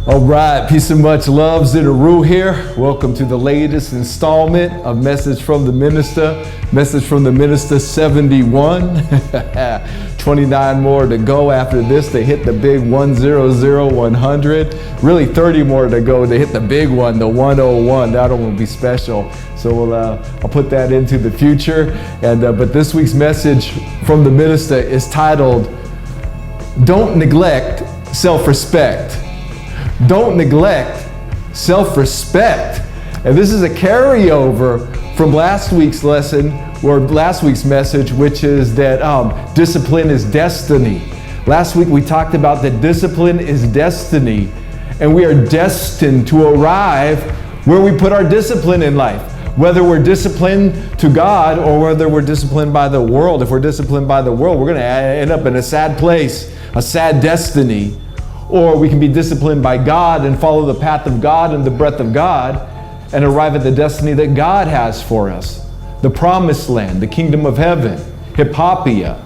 All right, peace and much love. Zin Uru here. Welcome to the latest installment of Message from the Minister. Message from the Minister 71. 29 more to go after this to hit the big 100. Really 30 more to go to hit the big one, the 101. That one will be special. So I'll put that into the future. But this week's message from the Minister is titled, Don't Neglect Self-Respect. Don't neglect self-respect. And this is a carryover from last week's lesson, or last week's message, which is that discipline is destiny. Last week we talked about that discipline is destiny, and we are destined to arrive where we put our discipline in life. Whether we're disciplined to God or whether we're disciplined by the world. If we're disciplined by the world, we're going to end up in a sad place, a sad destiny. Or we can be disciplined by God and follow the path of God and the breath of God and arrive at the destiny that God has for us. The promised land, the kingdom of heaven, Hippopia.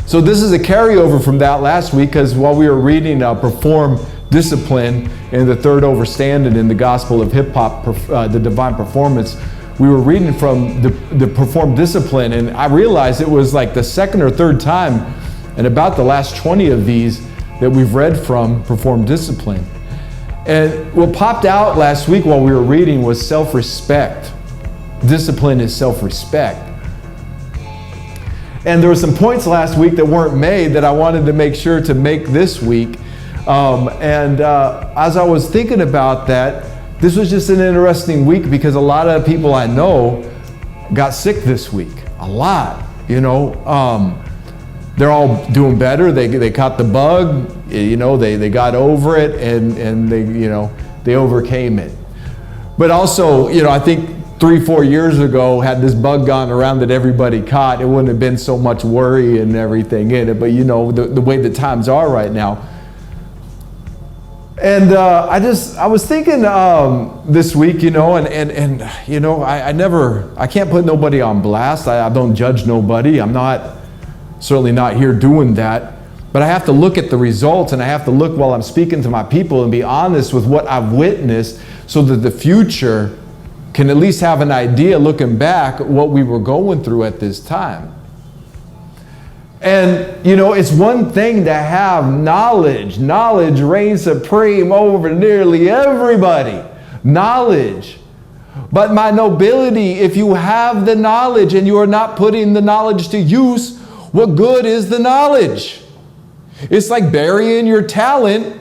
So this is a carryover from that last week, because while we were reading Perform Discipline in the third overstanding in the Gospel of Hip Hop, the Divine Performance, we were reading from the Perform Discipline, and I realized it was like the second or third time and about the last 20 of these that we've read from Perform Discipline. And what popped out last week while we were reading was self-respect. Discipline is self-respect. And there were some points last week that weren't made that I wanted to make sure to make this week. As I was thinking about that, this was just an interesting week because a lot of people I know got sick this week. A lot, they're all doing better. They caught the bug, they got over it and they overcame it. But also, I think 3-4 years ago, had this bug gone around that everybody caught, it wouldn't have been so much worry and everything in it. But the way the times are right now. And I was thinking this week, I can't put nobody on blast. I don't judge nobody. I'm certainly not here doing that, but I have to look at the results, and I have to look while I'm speaking to my people and be honest with what I've witnessed so that the future can at least have an idea, looking back, what we were going through at this time. And, it's one thing to have knowledge. Knowledge reigns supreme over nearly everybody. Knowledge. But my nobility, if you have the knowledge and you are not putting the knowledge to use, what good is the knowledge? It's like burying your talent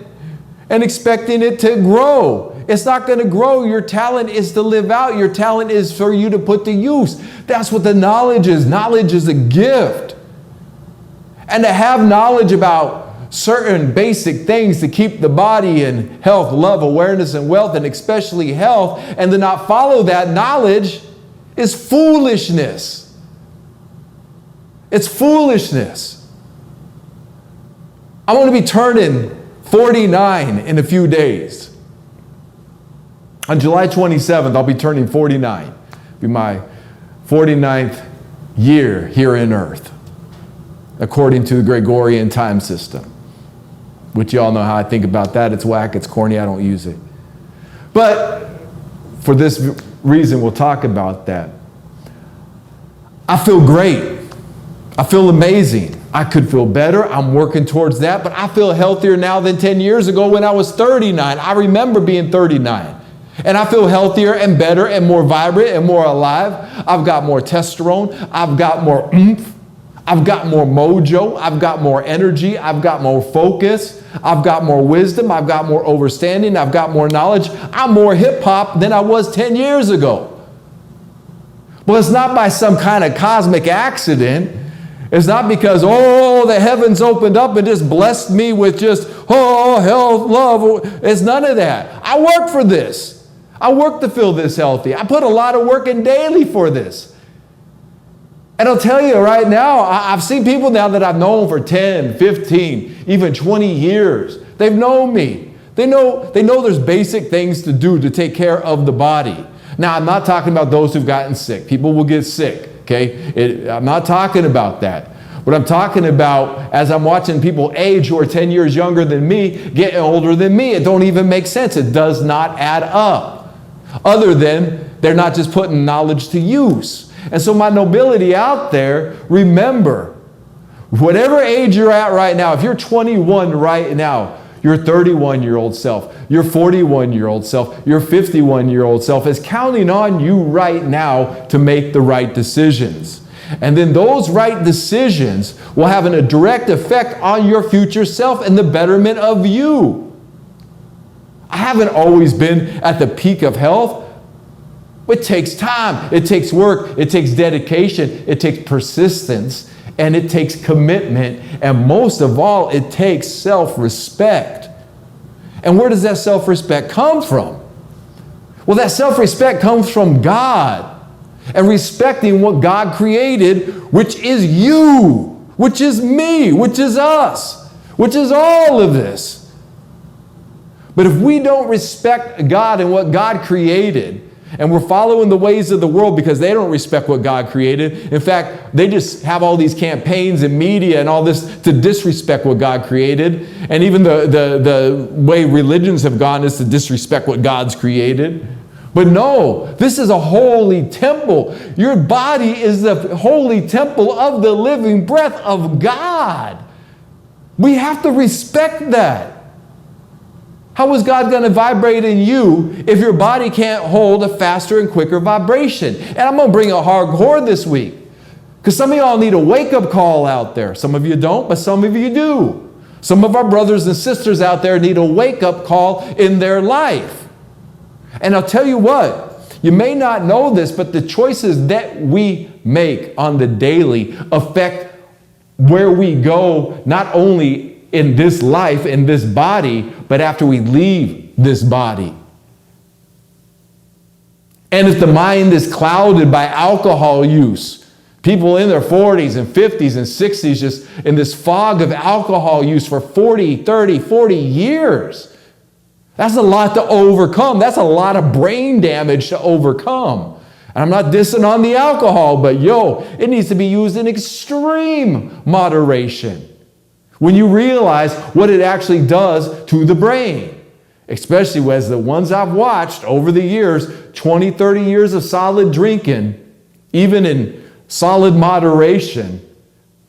and expecting it to grow. It's not going to grow. Your talent is to live out. Your talent is for you to put to use. That's what the knowledge is. Knowledge is a gift. And to have knowledge about certain basic things to keep the body in health, love, awareness, and wealth, and especially health, and to not follow that knowledge is foolishness. It's foolishness. I'm going to be turning 49 in a few days. On July 27th, I'll be turning 49. It'll be my 49th year here in Earth, according to the Gregorian time system, which you all know how I think about that. It's whack, it's corny, I don't use it. But for this reason, we'll talk about that. I feel great. I feel amazing. I could feel better. I'm working towards that, but I feel healthier now than 10 years ago when I was 39. I remember being 39. And I feel healthier and better and more vibrant and more alive. I've got more testosterone. I've got more oomph. I've got more mojo. I've got more energy. I've got more focus. I've got more wisdom. I've got more understanding. I've got more knowledge. I'm more hip hop than I was 10 years ago. But it's not by some kind of cosmic accident. It's not because, the heavens opened up and just blessed me with just, health, love. It's none of that. I work for this. I work to feel this healthy. I put a lot of work in daily for this. And I'll tell you right now, I've seen people now that I've known for 10, 15, even 20 years. They've known me. They know there's basic things to do to take care of the body. Now, I'm not talking about those who've gotten sick. People will get sick. Okay, I'm not talking about that. What I'm talking about, as I'm watching people age who are 10 years younger than me, get older than me, it don't even make sense. It does not add up. Other than they're not just putting knowledge to use. And so my nobility out there, remember, whatever age you're at right now, if you're 21 right now, your 31-year-old self, your 41-year-old self, your 51-year-old self is counting on you right now to make the right decisions. And then those right decisions will have a direct effect on your future self and the betterment of you. I haven't always been at the peak of health. It takes time, it takes work, it takes dedication, it takes persistence, and it takes commitment, and most of all, it takes self-respect. And where does that self-respect come from? Well, that self-respect comes from God, and respecting what God created, which is you, which is me, which is us, which is all of this. But if we don't respect God and what God created, and we're following the ways of the world because they don't respect what God created. In fact, they just have all these campaigns and media and all this to disrespect what God created. And even the way religions have gone is to disrespect what God's created. But no, this is a holy temple. Your body is the holy temple of the living breath of God. We have to respect that. How is God going to vibrate in you if your body can't hold a faster and quicker vibration? And I'm going to bring a hardcore this week, because some of y'all need a wake-up call out there. Some of you don't, but some of you do. Some of our brothers and sisters out there need a wake-up call in their life. And I'll tell you what, you may not know this, but the choices that we make on the daily affect where we go, not only in this life, in this body, but after we leave this body. And if the mind is clouded by alcohol use, people in their 40s and 50s and 60s just in this fog of alcohol use for 40, 30, 40 years, that's a lot to overcome. That's a lot of brain damage to overcome. And I'm not dissing on the alcohol, but it needs to be used in extreme moderation. When you realize what it actually does to the brain, especially as the ones I've watched over the years, 20, 30 years of solid drinking, even in solid moderation,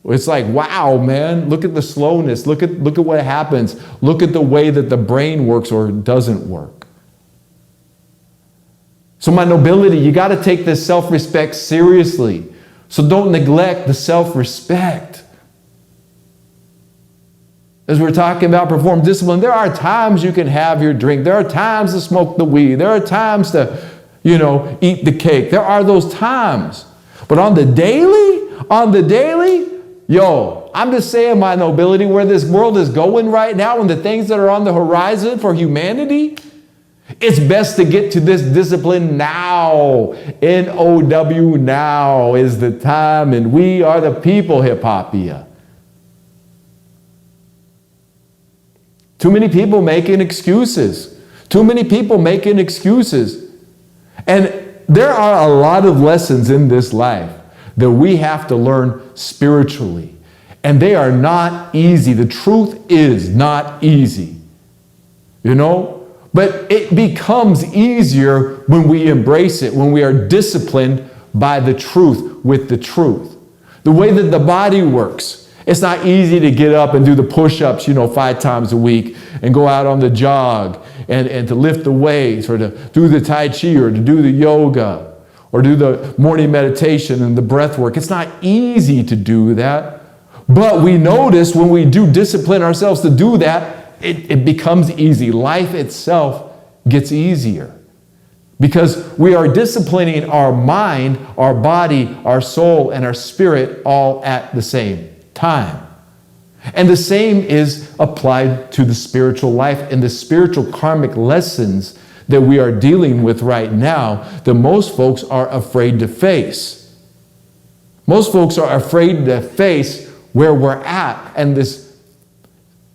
it's like, wow, man, look at the slowness. Look at what happens. Look at the way that the brain works or doesn't work. So my nobility, you got to take this self-respect seriously. So don't neglect the self-respect. As we're talking about perform discipline, there are times you can have your drink. There are times to smoke the weed. There are times to, eat the cake. There are those times. But on the daily, I'm just saying, my nobility, where this world is going right now and the things that are on the horizon for humanity, it's best to get to this discipline now. N-O-W, now is the time, and we are the people, Hiphopia. Too many people making excuses. Too many people making excuses. And there are a lot of lessons in this life that we have to learn spiritually. And they are not easy. The truth is not easy. But it becomes easier when we embrace it, when we are disciplined by the truth with the truth. The way that the body works. It's not easy to get up and do the push-ups, 5 times a week and go out on the jog and to lift the weights or to do the Tai Chi or to do the yoga or do the morning meditation and the breath work. It's not easy to do that. But we notice when we do discipline ourselves to do that, it becomes easy. Life itself gets easier. Because we are disciplining our mind, our body, our soul, and our spirit all at the same time. And the same is applied to the spiritual life and the spiritual karmic lessons that we are dealing with right now that most folks are afraid to face. Most folks are afraid to face where we're at and this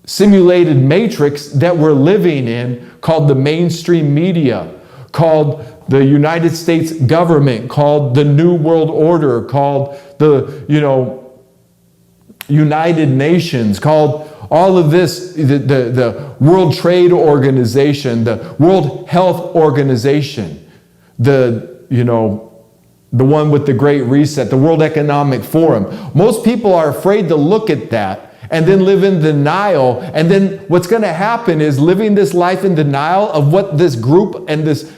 simulated matrix that we're living in called the mainstream media, called the United States government, called the New World Order, called the, United Nations, called all of this, the World Trade Organization, the World Health Organization, the one with the Great Reset, the World Economic Forum. Most people are afraid to look at that and then live in denial. And then what's going to happen is living this life in denial of what this group and this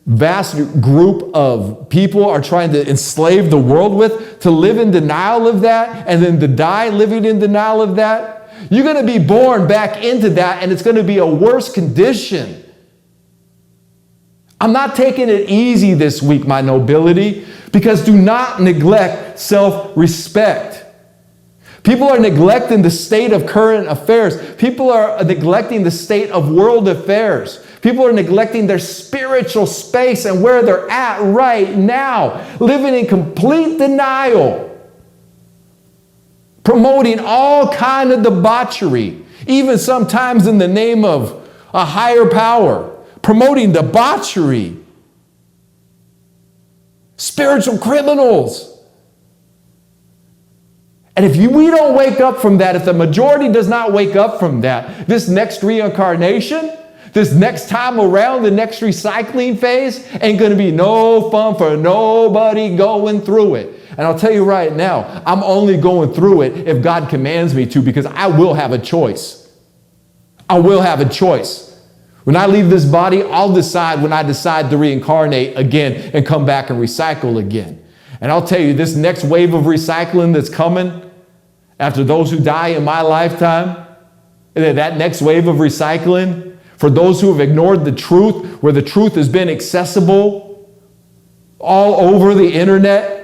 vast group of people are trying to enslave the world with, to live in denial of that and then to die living in denial of that. You're going to be born back into that, and it's going to be a worse condition. I'm not taking it easy this week, my nobility, because do not neglect self-respect. People are neglecting the state of current affairs. People are neglecting the state of world affairs. People are neglecting their spiritual space and where they're at right now, living in complete denial, promoting all kind of debauchery, even sometimes in the name of a higher power, promoting debauchery, spiritual criminals. And if we don't wake up from that, if the majority does not wake up from that, this next reincarnation, this next time around, the next recycling phase, ain't going to be no fun for nobody going through it. And I'll tell you right now, I'm only going through it if God commands me to, because I will have a choice. I will have a choice. When I leave this body, I'll decide when I decide to reincarnate again and come back and recycle again. And I'll tell you, this next wave of recycling that's coming after those who die in my lifetime, that next wave of recycling, for those who have ignored the truth, where the truth has been accessible all over the internet,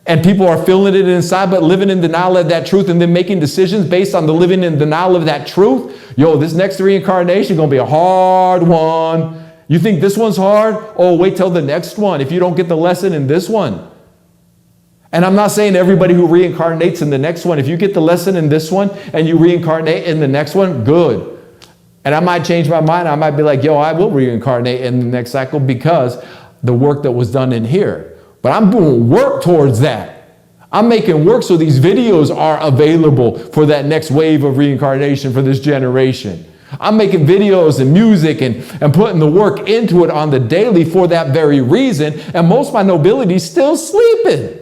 and people are feeling it inside, but living in denial of that truth and then making decisions based on the living in denial of that truth. This next reincarnation is going to be a hard one. You think this one's hard? Oh, wait till the next one if you don't get the lesson in this one. And I'm not saying everybody who reincarnates in the next one, if you get the lesson in this one and you reincarnate in the next one, good. And I might change my mind. I might be like, I will reincarnate in the next cycle because the work that was done in here. But I'm doing work towards that. I'm making work so these videos are available for that next wave of reincarnation for this generation. I'm making videos and music and putting the work into it on the daily for that very reason. And most of my nobility is still sleeping.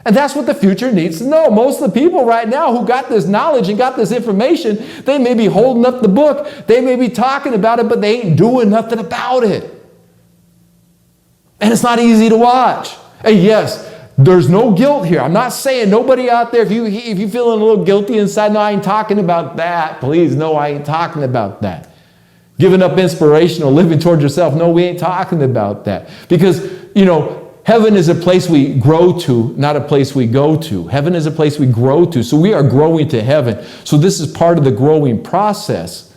And that's what the future needs to know. Most of the people right now who got this knowledge and got this information, they may be holding up the book. They may be talking about it, but they ain't doing nothing about it. And it's not easy to watch. And yes, there's no guilt here. I'm not saying nobody out there, if you feeling a little guilty inside, no, I ain't talking about that. Please, no, I ain't talking about that. Giving up inspirational, living towards yourself. No, we ain't talking about that. Because, heaven is a place we grow to, not a place we go to. Heaven is a place we grow to. So we are growing to heaven. So this is part of the growing process.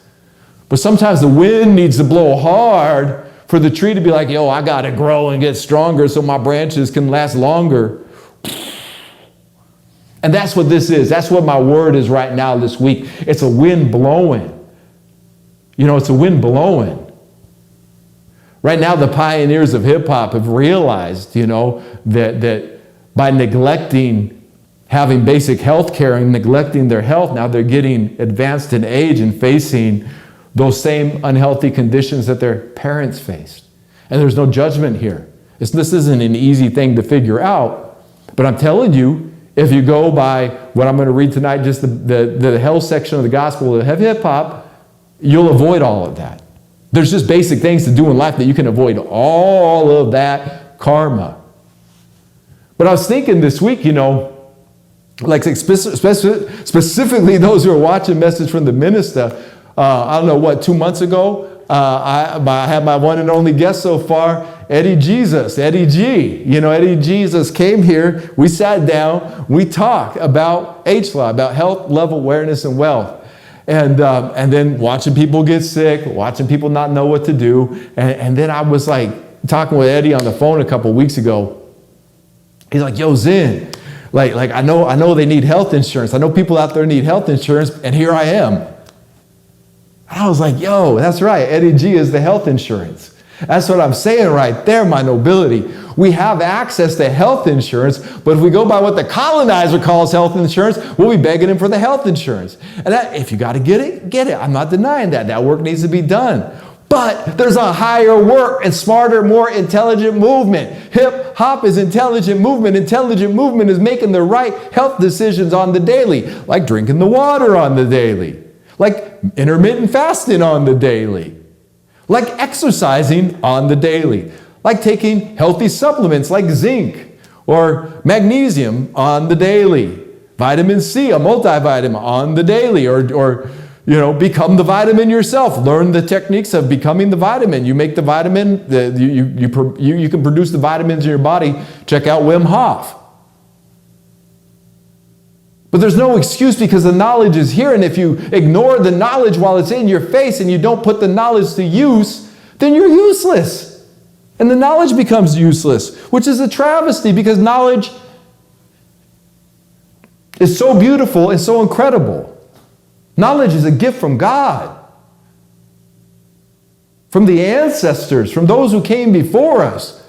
But sometimes the wind needs to blow hard for the tree to be like, I got to grow and get stronger so my branches can last longer. And that's what this is. That's what my word is right now this week. It's a wind blowing. It's a wind blowing. Right now, the pioneers of hip hop have realized, that by neglecting having basic health care and neglecting their health, now they're getting advanced in age and facing those same unhealthy conditions that their parents faced. And there's no judgment here. This isn't an easy thing to figure out. But I'm telling you, if you go by what I'm going to read tonight, just the health section of the gospel of hip hop, you'll avoid all of that. There's just basic things to do in life that you can avoid all of that karma. But I was thinking this week, specifically those who are watching Message from the Minista, I don't know 2 months ago, I had my one and only guest so far, Eddie Jesus, Eddie G. Eddie Jesus came here, we sat down, we talked about HLAW, about health, love, awareness, and wealth. And then watching people get sick, watching people not know what to do. And then I was talking with Eddie on the phone a couple weeks ago. He's like, yo, Zin, I know they need health insurance. I know people out there need health insurance, and here I am. And I was like, yo, that's right. Eddie G is the health insurance. That's what I'm saying right there, my nobility. We have access to health insurance, but if we go by what the colonizer calls health insurance, we'll be begging him for the health insurance. And that, if you got to get it, get it. I'm not denying that. That work needs to be done. But there's a higher work and smarter, more intelligent movement. Hip hop is intelligent movement. Intelligent movement is making the right health decisions on the daily, like drinking the water on the daily, like intermittent fasting on the daily, like exercising on the daily, like taking healthy supplements like zinc or magnesium on the daily, vitamin C, a multivitamin on the daily, or become the vitamin yourself. Learn the techniques of becoming the vitamin. You make the vitamin, you can produce the vitamins in your body. Check out Wim Hof. But there's no excuse because the knowledge is here, and if you ignore the knowledge while it's in your face and you don't put the knowledge to use, then you're useless. And the knowledge becomes useless, which is a travesty because knowledge is so beautiful and so incredible. Knowledge is a gift from God, from the ancestors, from those who came before us.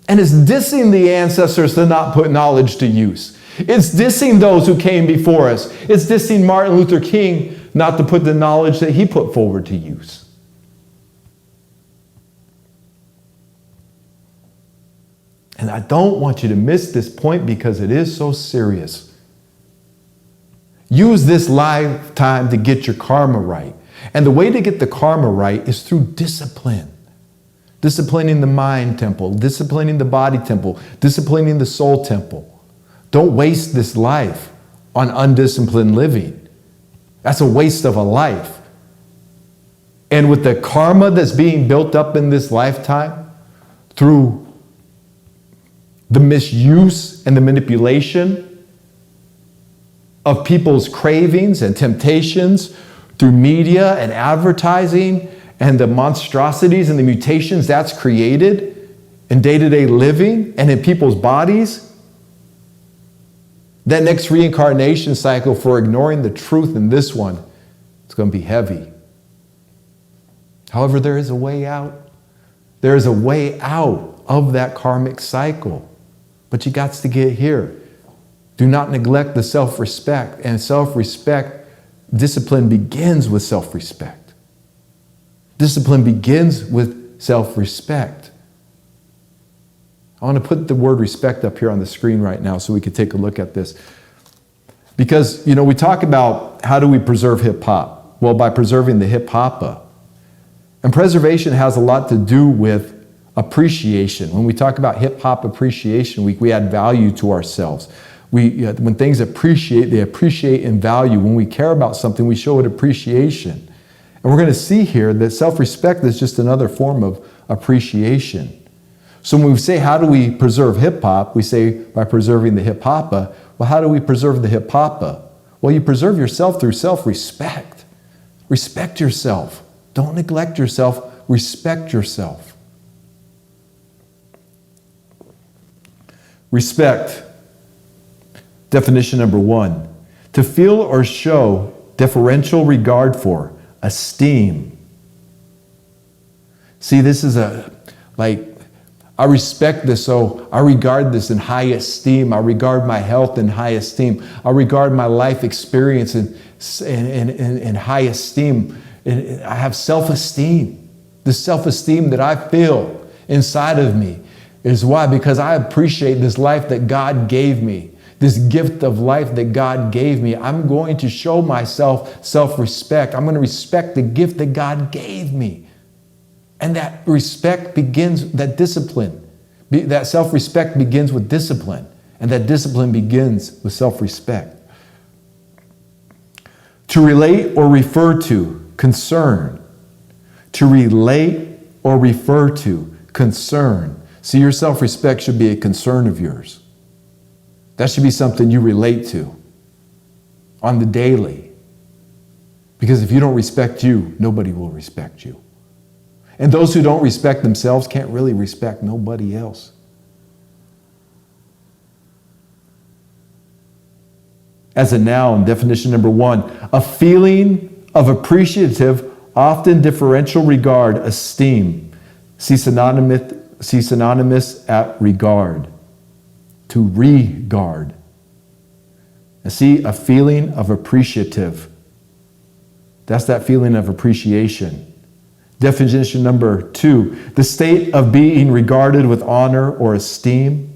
And it's dissing the ancestors to not put knowledge to use. It's dissing those who came before us. It's dissing Martin Luther King not to put the knowledge that he put forward to use. And I don't want you to miss this point because it is so serious. Use this lifetime to get your karma right. And the way to get the karma right is through discipline. Disciplining the mind temple, disciplining the body temple, disciplining the soul temple. Don't waste this life on undisciplined living. That's a waste of a life. And with the karma that's being built up in this lifetime through the misuse and the manipulation of people's cravings and temptations through media and advertising and the monstrosities and the mutations that's created in day-to-day living and in people's bodies, that next reincarnation cycle for ignoring the truth in this one, it's going to be heavy. However, there is a way out. There is a way out of that karmic cycle. But you got to get here. Do not neglect the self-respect. And self-respect, discipline begins with self-respect. Discipline begins with self-respect. I want to put the word respect up here on the screen right now so we can take a look at this. Because, we talk about how do we preserve hip-hop? Well, by preserving the hip-hoppa. And preservation has a lot to do with appreciation. When we talk about hip-hop appreciation, we add value to ourselves. When things appreciate, they appreciate in value. When we care about something, we show it appreciation. And we're going to see here that self-respect is just another form of appreciation. So when we say, how do we preserve hip-hop? We say, by preserving the hip-hoppa. Well, how do we preserve the hip-hoppa? Well, you preserve yourself through self-respect. Respect yourself. Don't neglect yourself. Respect yourself. Respect. Definition number 1. To feel or show deferential regard for, esteem. See, this is I respect this, so I regard this in high esteem. I regard my health in high esteem. I regard my life experience in high esteem. I have self-esteem. The self-esteem that I feel inside of me is why? Because I appreciate this life that God gave me. This gift of life that God gave me. I'm going to show myself self-respect. I'm going to respect the gift that God gave me. And that respect begins, that discipline, that self-respect begins with discipline. And that discipline begins with self-respect. To relate or refer to, concern. To relate or refer to, concern. See, your self-respect should be a concern of yours. That should be something you relate to on the daily. Because if you don't respect you, nobody will respect you. And those who don't respect themselves can't really respect nobody else. As a noun, definition number 1, a feeling of appreciative often differential regard, esteem. See synonymous at regard. To regard. And see, a feeling of appreciative. That's that feeling of appreciation. Definition number 2, the state of being regarded with honor or esteem.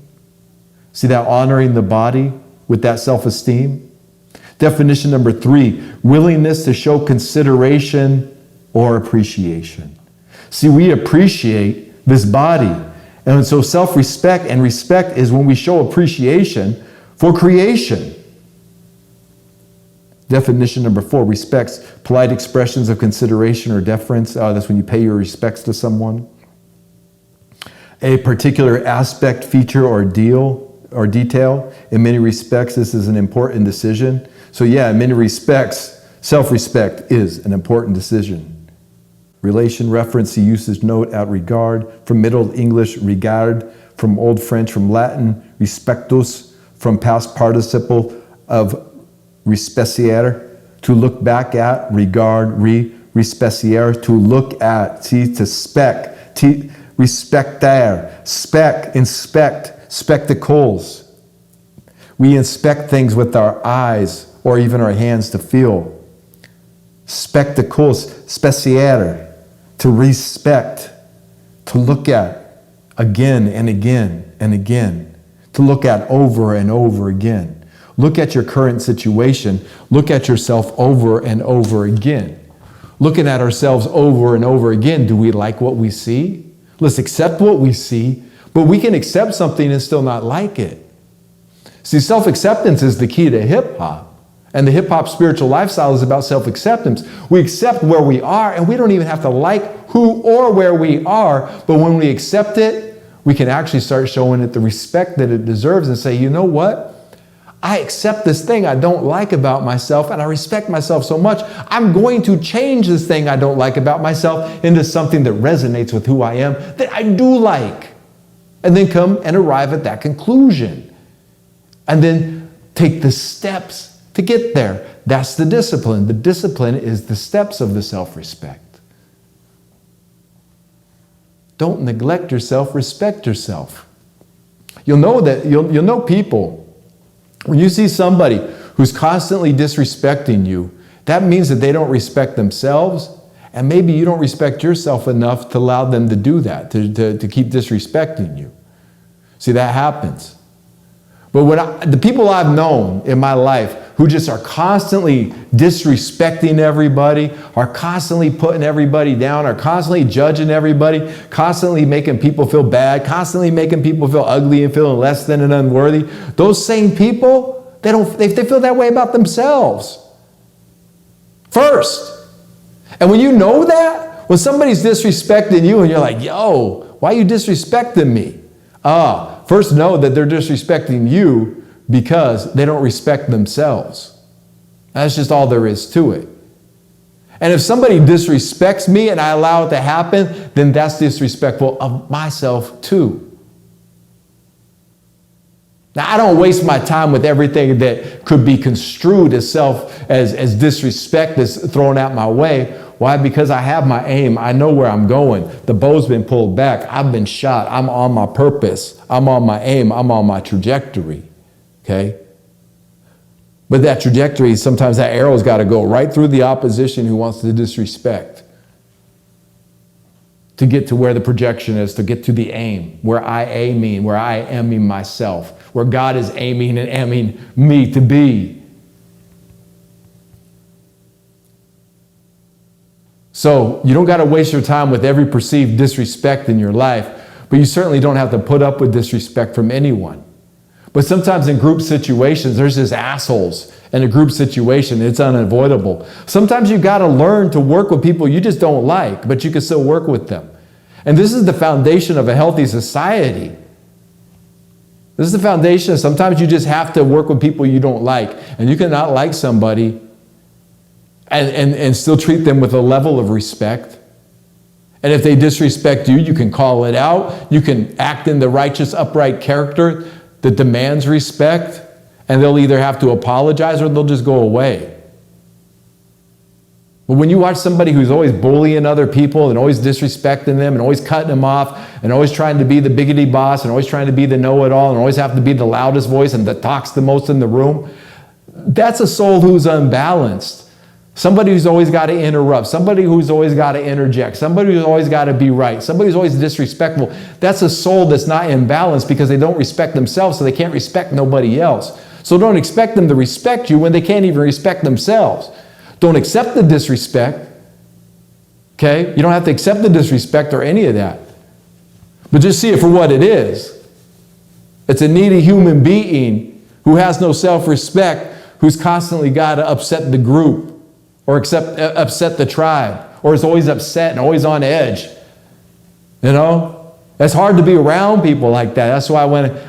See that honoring the body with that self-esteem? Definition number 3, willingness to show consideration or appreciation. See, we appreciate this body. And so self-respect and respect is when we show appreciation for creation. Definition number 4, respects, polite expressions of consideration or deference. That's when you pay your respects to someone. A particular aspect, feature, or detail. In many respects, this is an important decision. So yeah, in many respects, self-respect is an important decision. Relation, reference, the usage, note, at regard. From Middle English, regard. From Old French, from Latin, respectus. From past participle of respeciere, to look back at, regard, respeciere, to look at, see, to spec, respectare, spec, inspect, spectacles. We inspect things with our eyes or even our hands to feel. Spectacles, speciere, to respect, to look at again and again and again, to look at over and over again. Look at your current situation. Look at yourself over and over again. Looking at ourselves over and over again, do we like what we see? Let's accept what we see, but we can accept something and still not like it. See, self-acceptance is the key to hip-hop. And the hip-hop spiritual lifestyle is about self-acceptance. We accept where we are, and we don't even have to like who or where we are, but when we accept it, we can actually start showing it the respect that it deserves and say, you know what? I accept this thing I don't like about myself, and I respect myself so much, I'm going to change this thing I don't like about myself into something that resonates with who I am, that I do like. And then come and arrive at that conclusion. And then take the steps to get there. That's the discipline. The discipline is the steps of the self-respect. Don't neglect yourself, respect yourself. You'll know people. When you see somebody who's constantly disrespecting you, that means that they don't respect themselves, and maybe you don't respect yourself enough to allow them to do that, to keep disrespecting you. See, that happens. But the people I've known in my life who just are constantly disrespecting everybody, are constantly putting everybody down, are constantly judging everybody, constantly making people feel bad, constantly making people feel ugly and feeling less than and unworthy, those same people, they feel that way about themselves first. And when you know that, when somebody's disrespecting you and you're like, yo, why are you disrespecting me? First know that they're disrespecting you because they don't respect themselves. That's just all there is to it. And if somebody disrespects me and I allow it to happen, then that's disrespectful of myself too. Now, I don't waste my time with everything that could be construed as disrespect that's thrown out my way. Why? Because I have my aim. I know where I'm going. The bow's been pulled back. I've been shot. I'm on my purpose. I'm on my aim. I'm on my trajectory. Okay? But that trajectory, sometimes that arrow's got to go right through the opposition who wants to disrespect to get to where the projection is, to get to the aim, where I aiming, where I aiming myself, where God is aiming and aiming me to be. So you don't got to waste your time with every perceived disrespect in your life, but you certainly don't have to put up with disrespect from anyone. But sometimes in group situations, there's just assholes in a group situation. It's unavoidable. Sometimes you got to learn to work with people you just don't like, but you can still work with them. And this is the foundation of a healthy society. This is the foundation. Sometimes you just have to work with people you don't like, and you cannot like somebody and still treat them with a level of respect. And if they disrespect you, you can call it out. You can act in the righteous, upright character that demands respect, and they'll either have to apologize or they'll just go away. But when you watch somebody who's always bullying other people and always disrespecting them and always cutting them off and always trying to be the biggity boss and always trying to be the know-it-all and always have to be the loudest voice and that talks the most in the room, that's a soul who's unbalanced. Somebody who's always got to interrupt, somebody who's always got to interject, somebody who's always got to be right, somebody who's always disrespectful. That's a soul that's not in balance because they don't respect themselves, so they can't respect nobody else. So don't expect them to respect you when they can't even respect themselves. Don't accept the disrespect, okay? You don't have to accept the disrespect or any of that. But just see it for what it is. It's a needy human being who has no self-respect, who's constantly got to upset the group or upset the tribe, or is always upset and always on edge. You know? It's hard to be around people like that. That's why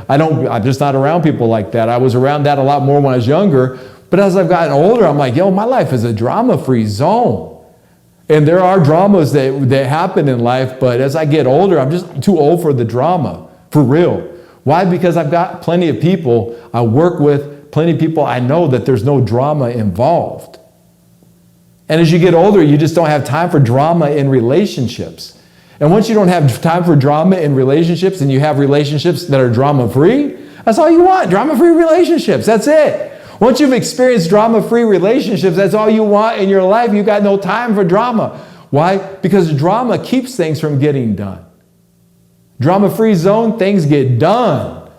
I'm just not around people like that. I was around that a lot more when I was younger. But as I've gotten older, I'm like, my life is a drama-free zone. And there are dramas that happen in life, but as I get older, I'm just too old for the drama, for real. Why? Because I've got plenty of people I work with, plenty of people I know that there's no drama involved. And as you get older, you just don't have time for drama in relationships. And once you don't have time for drama in relationships and you have relationships that are drama-free, that's all you want, drama-free relationships, that's it. Once you've experienced drama-free relationships, that's all you want in your life. You've got no time for drama. Why? Because drama keeps things from getting done. Drama-free zone, things get done.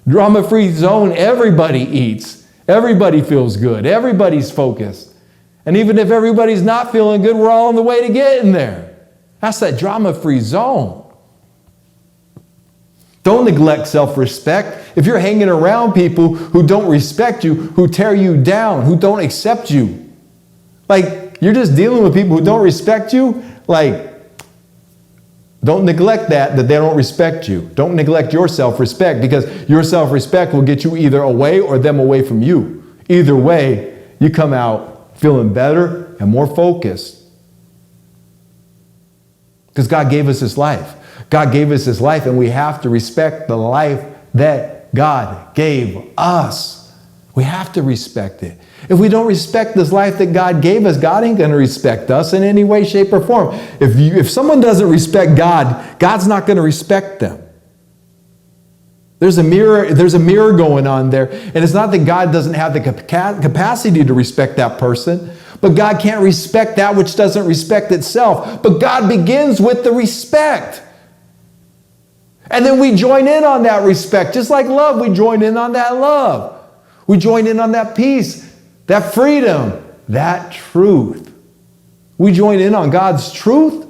Drama-free zone, everybody eats. Everybody feels good. Everybody's focused. And even if everybody's not feeling good, we're all on the way to getting there. That's that drama-free zone. Don't neglect self-respect. If you're hanging around people who don't respect you, who tear you down, who don't accept you, like you're just dealing with people who don't respect you, like don't neglect that they don't respect you. Don't neglect your self-respect, because your self-respect will get you either away or them away from you. Either way, you come out feeling better and more focused. Because God gave us this life. God gave us this life, and we have to respect the life that God gave us. We have to respect it. If we don't respect this life that God gave us, God ain't going to respect us in any way, shape, or form. If someone doesn't respect God, God's not going to respect them. There's a mirror going on there, and it's not that God doesn't have the capacity to respect that person, but God can't respect that which doesn't respect itself. But God begins with the respect. And then we join in on that respect. Just like love, we join in on that love. We join in on that peace, that freedom, that truth. We join in on God's truth,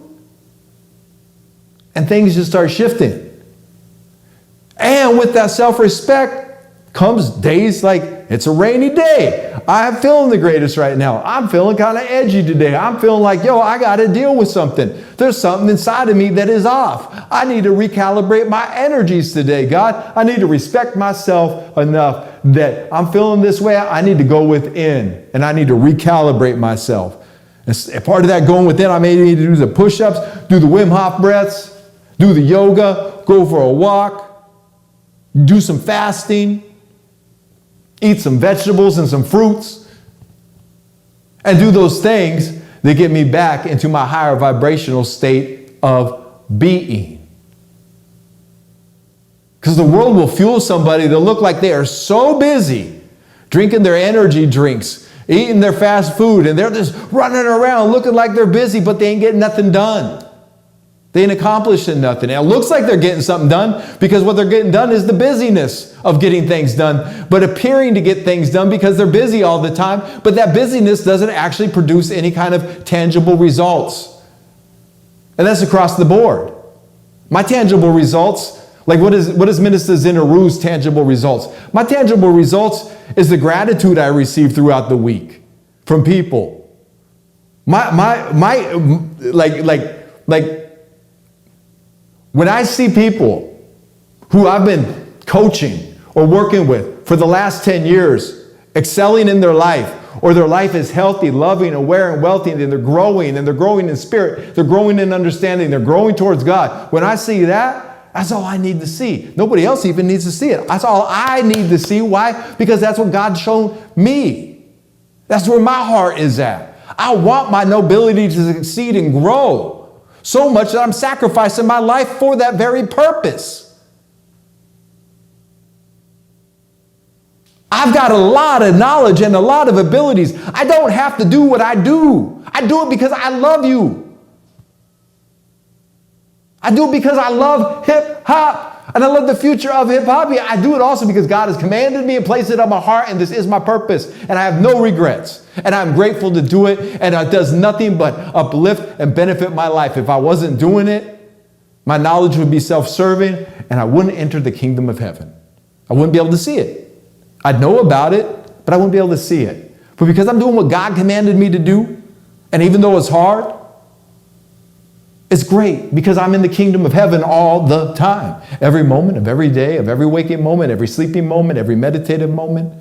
and things just start shifting. And with that self-respect comes days like, it's a rainy day. I'm feeling the greatest right now. I'm feeling kind of edgy today. I'm feeling like, I got to deal with something. There's something inside of me that is off. I need to recalibrate my energies today, God. I need to respect myself enough that I'm feeling this way. I need to go within, and I need to recalibrate myself. And part of that going within, I may need to do the push-ups, do the Wim Hof breaths, do the yoga, go for a walk, do some fasting, eat some vegetables and some fruits, and do those things that get me back into my higher vibrational state of being. Because the world will fuel somebody that look like they are so busy drinking their energy drinks, eating their fast food, and they're just running around looking like they're busy, but they ain't getting nothing done. They ain't accomplishing nothing. And it looks like they're getting something done because what they're getting done is the busyness of getting things done, but appearing to get things done because they're busy all the time. But that busyness doesn't actually produce any kind of tangible results. And that's across the board. My tangible results, like what is Minister Zin Uru's tangible results? My tangible results is the gratitude I receive throughout the week from people. When I see people who I've been coaching or working with for the last 10 years, excelling in their life, or their life is healthy, loving, aware, and wealthy, and they're growing in spirit, they're growing in understanding, they're growing towards God. When I see that, that's all I need to see. Nobody else even needs to see it. That's all I need to see. Why? Because that's what God's shown me. That's where my heart is at. I want my nobility to succeed and grow so much that I'm sacrificing my life for that very purpose. I've got a lot of knowledge and a lot of abilities. I don't have to do what I do. I do it because I love you. I do it because I love hip hop. And I love the future of hip hop. I do it also because God has commanded me and placed it on my heart, and this is my purpose. And I have no regrets. And I'm grateful to do it. And it does nothing but uplift and benefit my life. If I wasn't doing it, my knowledge would be self-serving, and I wouldn't enter the kingdom of heaven. I wouldn't be able to see it. I'd know about it, but I wouldn't be able to see it. But because I'm doing what God commanded me to do, and even though it's hard, it's great because I'm in the kingdom of heaven all the time. Every moment of every day, of every waking moment, every sleeping moment, every meditative moment.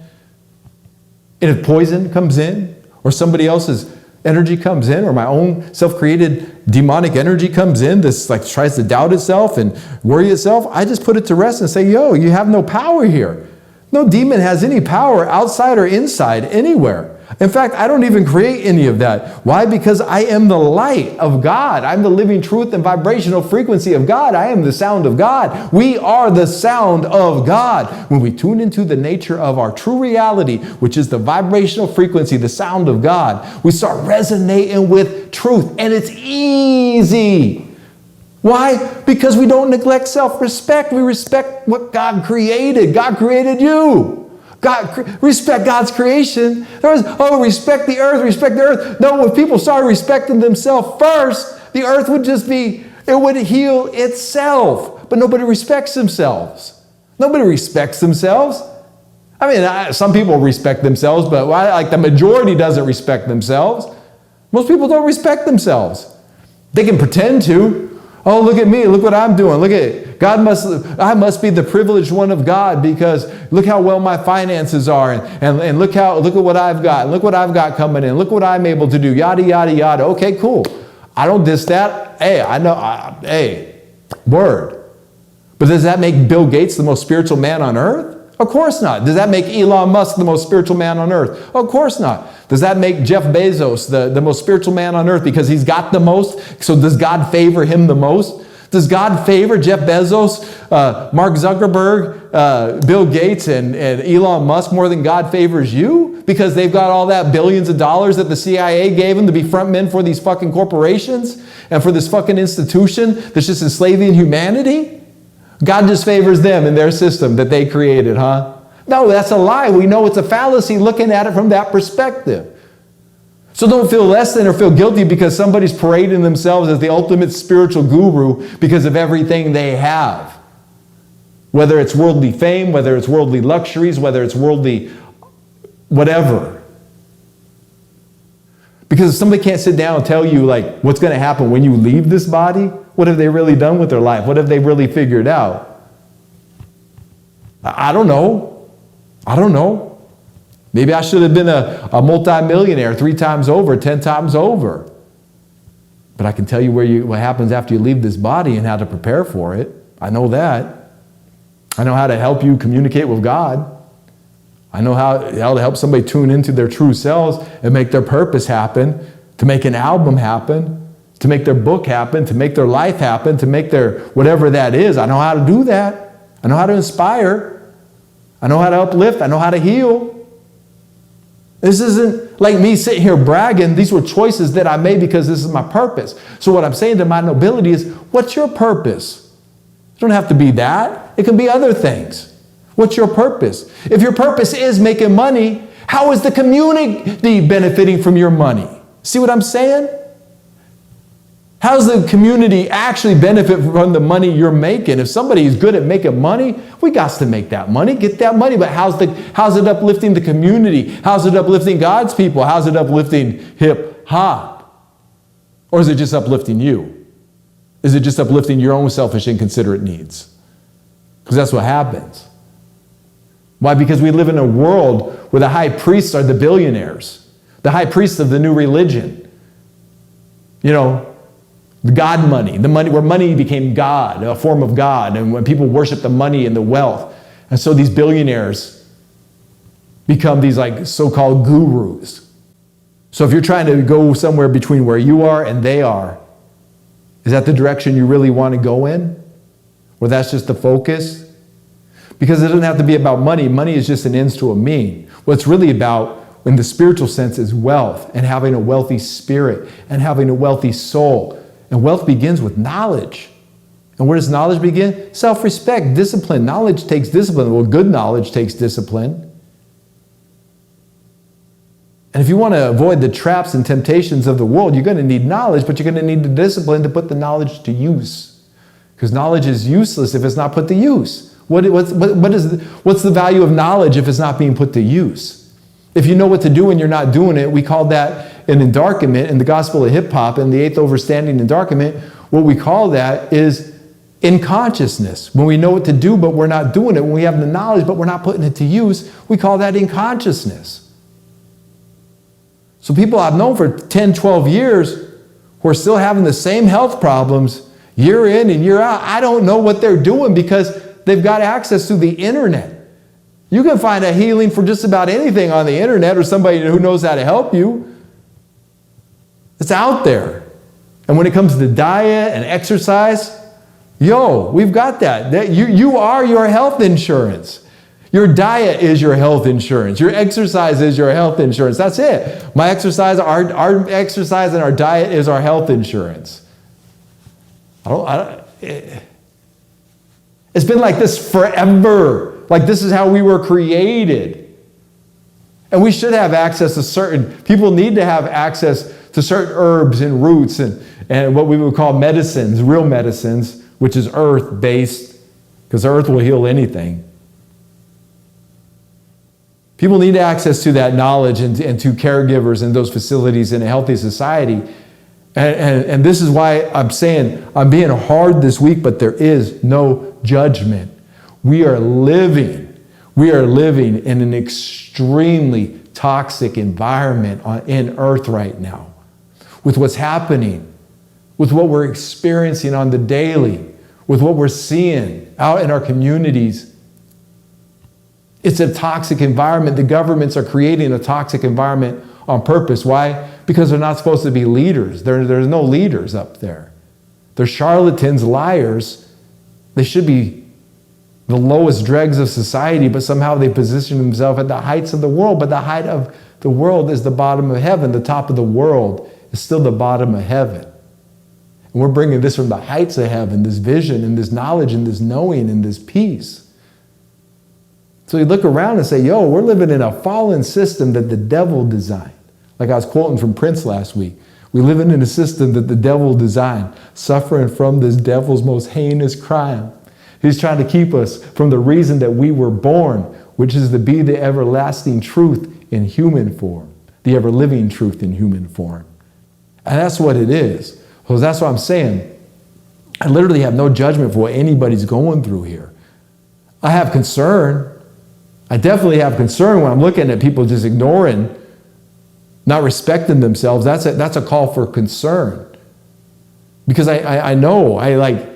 And if poison comes in, or somebody else's energy comes in, or my own self-created demonic energy comes in, this like tries to doubt itself and worry itself, I just put it to rest and say, yo, you have no power here. No demon has any power outside or inside anywhere. In fact, I don't even create any of that. Why? Because I am the light of God. I'm the living truth and vibrational frequency of God. I am the sound of God. We are the sound of God. When we tune into the nature of our true reality, which is the vibrational frequency, the sound of God, we start resonating with truth. And it's easy. Why? Because we don't neglect self-respect. We respect what God created. God created you. Respect God's creation. Respect the earth, respect the earth. No, if people started respecting themselves first, the earth would it would heal itself. But nobody respects themselves. Nobody respects themselves. I mean, some people respect themselves, but like the majority doesn't respect themselves. Most people don't respect themselves. They can pretend to. Oh, look at me. Look what I'm doing. Look at it. I must be the privileged one of God because look how well my finances are. And look at what I've got. Look what I've got coming in. Look what I'm able to do. Yada, yada, yada. Okay, cool. I don't diss that. Hey, I know. Hey, word. But does that make Bill Gates the most spiritual man on earth? Of course not. Does that make Elon Musk the most spiritual man on earth? Of course not. Does that make Jeff Bezos the most spiritual man on earth because he's got the most? So does God favor him the most? Does God favor Jeff Bezos, Mark Zuckerberg, Bill Gates, and Elon Musk more than God favors you? Because they've got all that billions of dollars that the CIA gave them to be front men for these fucking corporations and for this fucking institution that's just enslaving humanity? God just favors them in their system that they created, huh? No, that's a lie. We know it's a fallacy looking at it from that perspective. So don't feel less than or feel guilty because somebody's parading themselves as the ultimate spiritual guru because of everything they have. Whether it's worldly fame, whether it's worldly luxuries, whether it's worldly whatever. Because if somebody can't sit down and tell you like what's going to happen when you leave this body, what have they really done with their life? What have they really figured out? I don't know. I don't know. Maybe I should have been a multimillionaire 3 times over, 10 times over. But I can tell you what happens after you leave this body and how to prepare for it. I know that. I know how to help you communicate with God. I know how to help somebody tune into their true selves and make their purpose happen, to make an album happen, to make their book happen, to make their life happen, to make their whatever that is. I know how to do that. I know how to inspire. I know how to uplift. I know how to heal. This isn't like me sitting here bragging. These were choices that I made because this is my purpose. So what I'm saying to my nobility is, what's your purpose? It don't have to be that. It can be other things. What's your purpose? If your purpose is making money, how is the community benefiting from your money? See what I'm saying? How's the community actually benefit from the money you're making? If somebody is good at making money, we got to make that money, get that money. But how's it uplifting the community? How's it uplifting God's people? How's it uplifting hip hop? Or is it just uplifting you? Is it just uplifting your own selfish, inconsiderate needs? Because that's what happens. Why? Because we live in a world where the high priests are the billionaires, the high priests of the new religion. You know, the God money, the money where money became God, a form of God, and when people worship the money and the wealth. And so these billionaires become these like so-called gurus. So if you're trying to go somewhere between where you are and they are, is that the direction you really want to go in? Or that's just the focus? Because it doesn't have to be about money. Money is just an ends to a mean. What's really about, in the spiritual sense, is wealth and having a wealthy spirit and having a wealthy soul. And wealth begins with knowledge. And where does knowledge begin? Self-respect, discipline. Knowledge takes discipline. Well, good knowledge takes discipline. And if you want to avoid the traps and temptations of the world, you're going to need knowledge, but you're going to need the discipline to put the knowledge to use. Because knowledge is useless if it's not put to use. What's the value of knowledge if it's not being put to use? If you know what to do and you're not doing it, we call that an endarkenment in the gospel of hip hop and the eighth overstanding endarkenment. What we call that is inconsciousness. When we know what to do, but we're not doing it. When we have the knowledge, but we're not putting it to use, we call that inconsciousness. So people I've known for 10, 12 years who are still having the same health problems year in and year out, I don't know what they're doing because they've got access to the internet. You can find a healing for just about anything on the internet or somebody who knows how to help you. It's out there. And when it comes to diet and exercise, we've got that. You are your health insurance. Your diet is your health insurance. Your exercise is your health insurance. That's it. My exercise, our exercise and our diet is our health insurance. It's been like this forever. Like this is how we were created. And we should have access to people need to have access to certain herbs and roots and what we would call medicines, real medicines, which is earth-based, because earth will heal anything. People need access to that knowledge and to caregivers and those facilities in a healthy society. And this is why I'm saying I'm being hard this week, but there is no judgment. We are living in an extremely toxic environment in earth right now. With what's happening, with what we're experiencing on the daily, with what we're seeing out in our communities. It's a toxic environment. The governments are creating a toxic environment on purpose. Why? Because they're not supposed to be leaders. There's no leaders up there. They're charlatans, liars. They should be the lowest dregs of society, but somehow they position themselves at the heights of the world. But the height of the world is the bottom of heaven. The top of the world is still the bottom of heaven. And we're bringing this from the heights of heaven, this vision and this knowledge and this knowing and this peace. So you look around and say, we're living in a fallen system that the devil designed. Like I was quoting from Prince last week. We're living in a system that the devil designed, suffering from this devil's most heinous crime. He's trying to keep us from the reason that we were born, which is to be the everlasting truth in human form, the ever-living truth in human form. And that's what it is. So that's what I'm saying. I literally have no judgment for what anybody's going through here. I have concern. I definitely have concern when I'm looking at people just ignoring, not respecting themselves. That's a call for concern. Because I know, I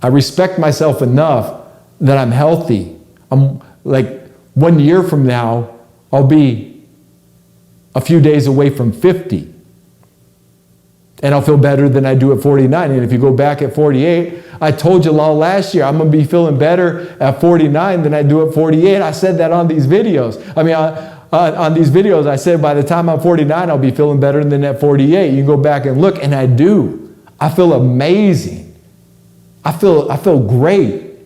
respect myself enough that I'm healthy. I'm like 1 year from now, I'll be a few days away from 50. And I'll feel better than I do at 49. And if you go back at 48, I told you all last year, I'm going to be feeling better at 49 than I do at 48. I said that on these videos. On these videos, I said by the time I'm 49, I'll be feeling better than at 48. You go back and look, and I do. I feel amazing. I feel great.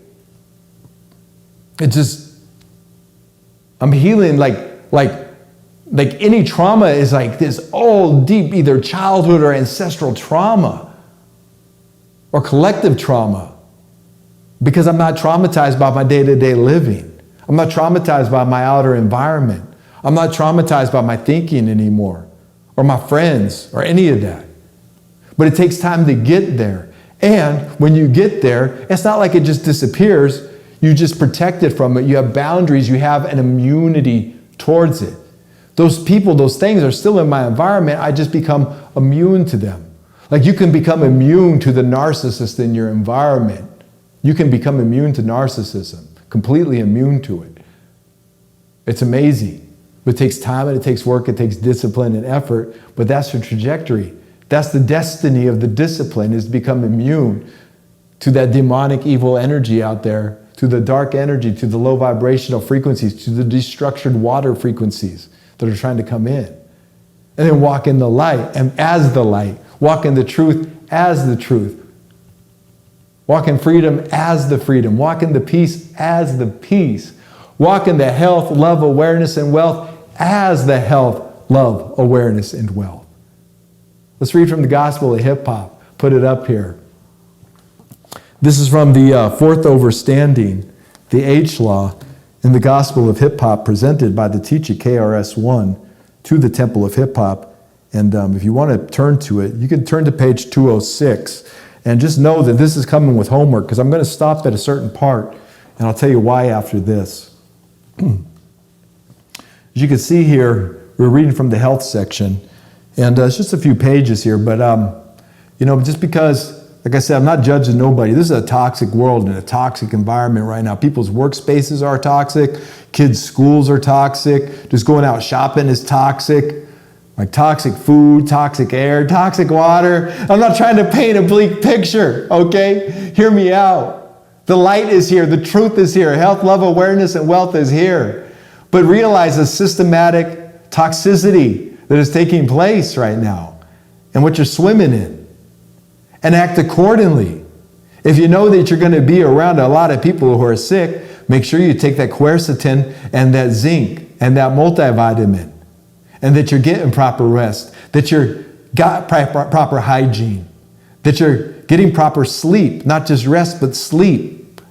I'm healing like any trauma is like this old, deep, either childhood or ancestral trauma or collective trauma, because I'm not traumatized by my day-to-day living. I'm not traumatized by my outer environment. I'm not traumatized by my thinking anymore or my friends or any of that. But it takes time to get there. And when you get there, it's not like it just disappears. You just protect it from it. You have boundaries. You have an immunity towards it. Those people, those things are still in my environment. I just become immune to them. Like you can become immune to the narcissist in your environment. You can become immune to narcissism, completely immune to it. It's amazing. It takes time and it takes work, it takes discipline and effort, but that's the trajectory. That's the destiny of the discipline, is to become immune to that demonic evil energy out there, to the dark energy, to the low vibrational frequencies, to the destructured water frequencies that are trying to come in. And then walk in the light, and as the light. Walk in the truth as the truth. Walk in freedom as the freedom. Walk in the peace as the peace. Walk in the health, love, awareness, and wealth as the health, love, awareness, and wealth. Let's read from the Gospel of Hip Hop. Put it up here. This is from the Fourth Overstanding, the H Law, in the Gospel of Hip Hop, presented by the teacher KRS-One to the Temple of Hip Hop. And if you want to turn to it, you can turn to page 206. And just know that this is coming with homework, because I'm going to stop at a certain part, and I'll tell you why after this. As you can see here, we're reading from the health section. And it's just a few pages here, but just because, like I said, I'm not judging nobody. This is a toxic world and a toxic environment right now. People's workspaces are toxic. Kids' schools are toxic. Just going out shopping is toxic. Like toxic food, toxic air, toxic water. I'm not trying to paint a bleak picture, okay? Hear me out. The light is here. The truth is here. Health, love, awareness, and wealth is here. But realize the systematic toxicity that is taking place right now and what you're swimming in. And act accordingly. If you know that you're going to be around a lot of people who are sick, make sure you take that quercetin and that zinc and that multivitamin, and that you're getting proper rest, that you're got proper hygiene, that you're getting proper sleep, not just rest, but sleep,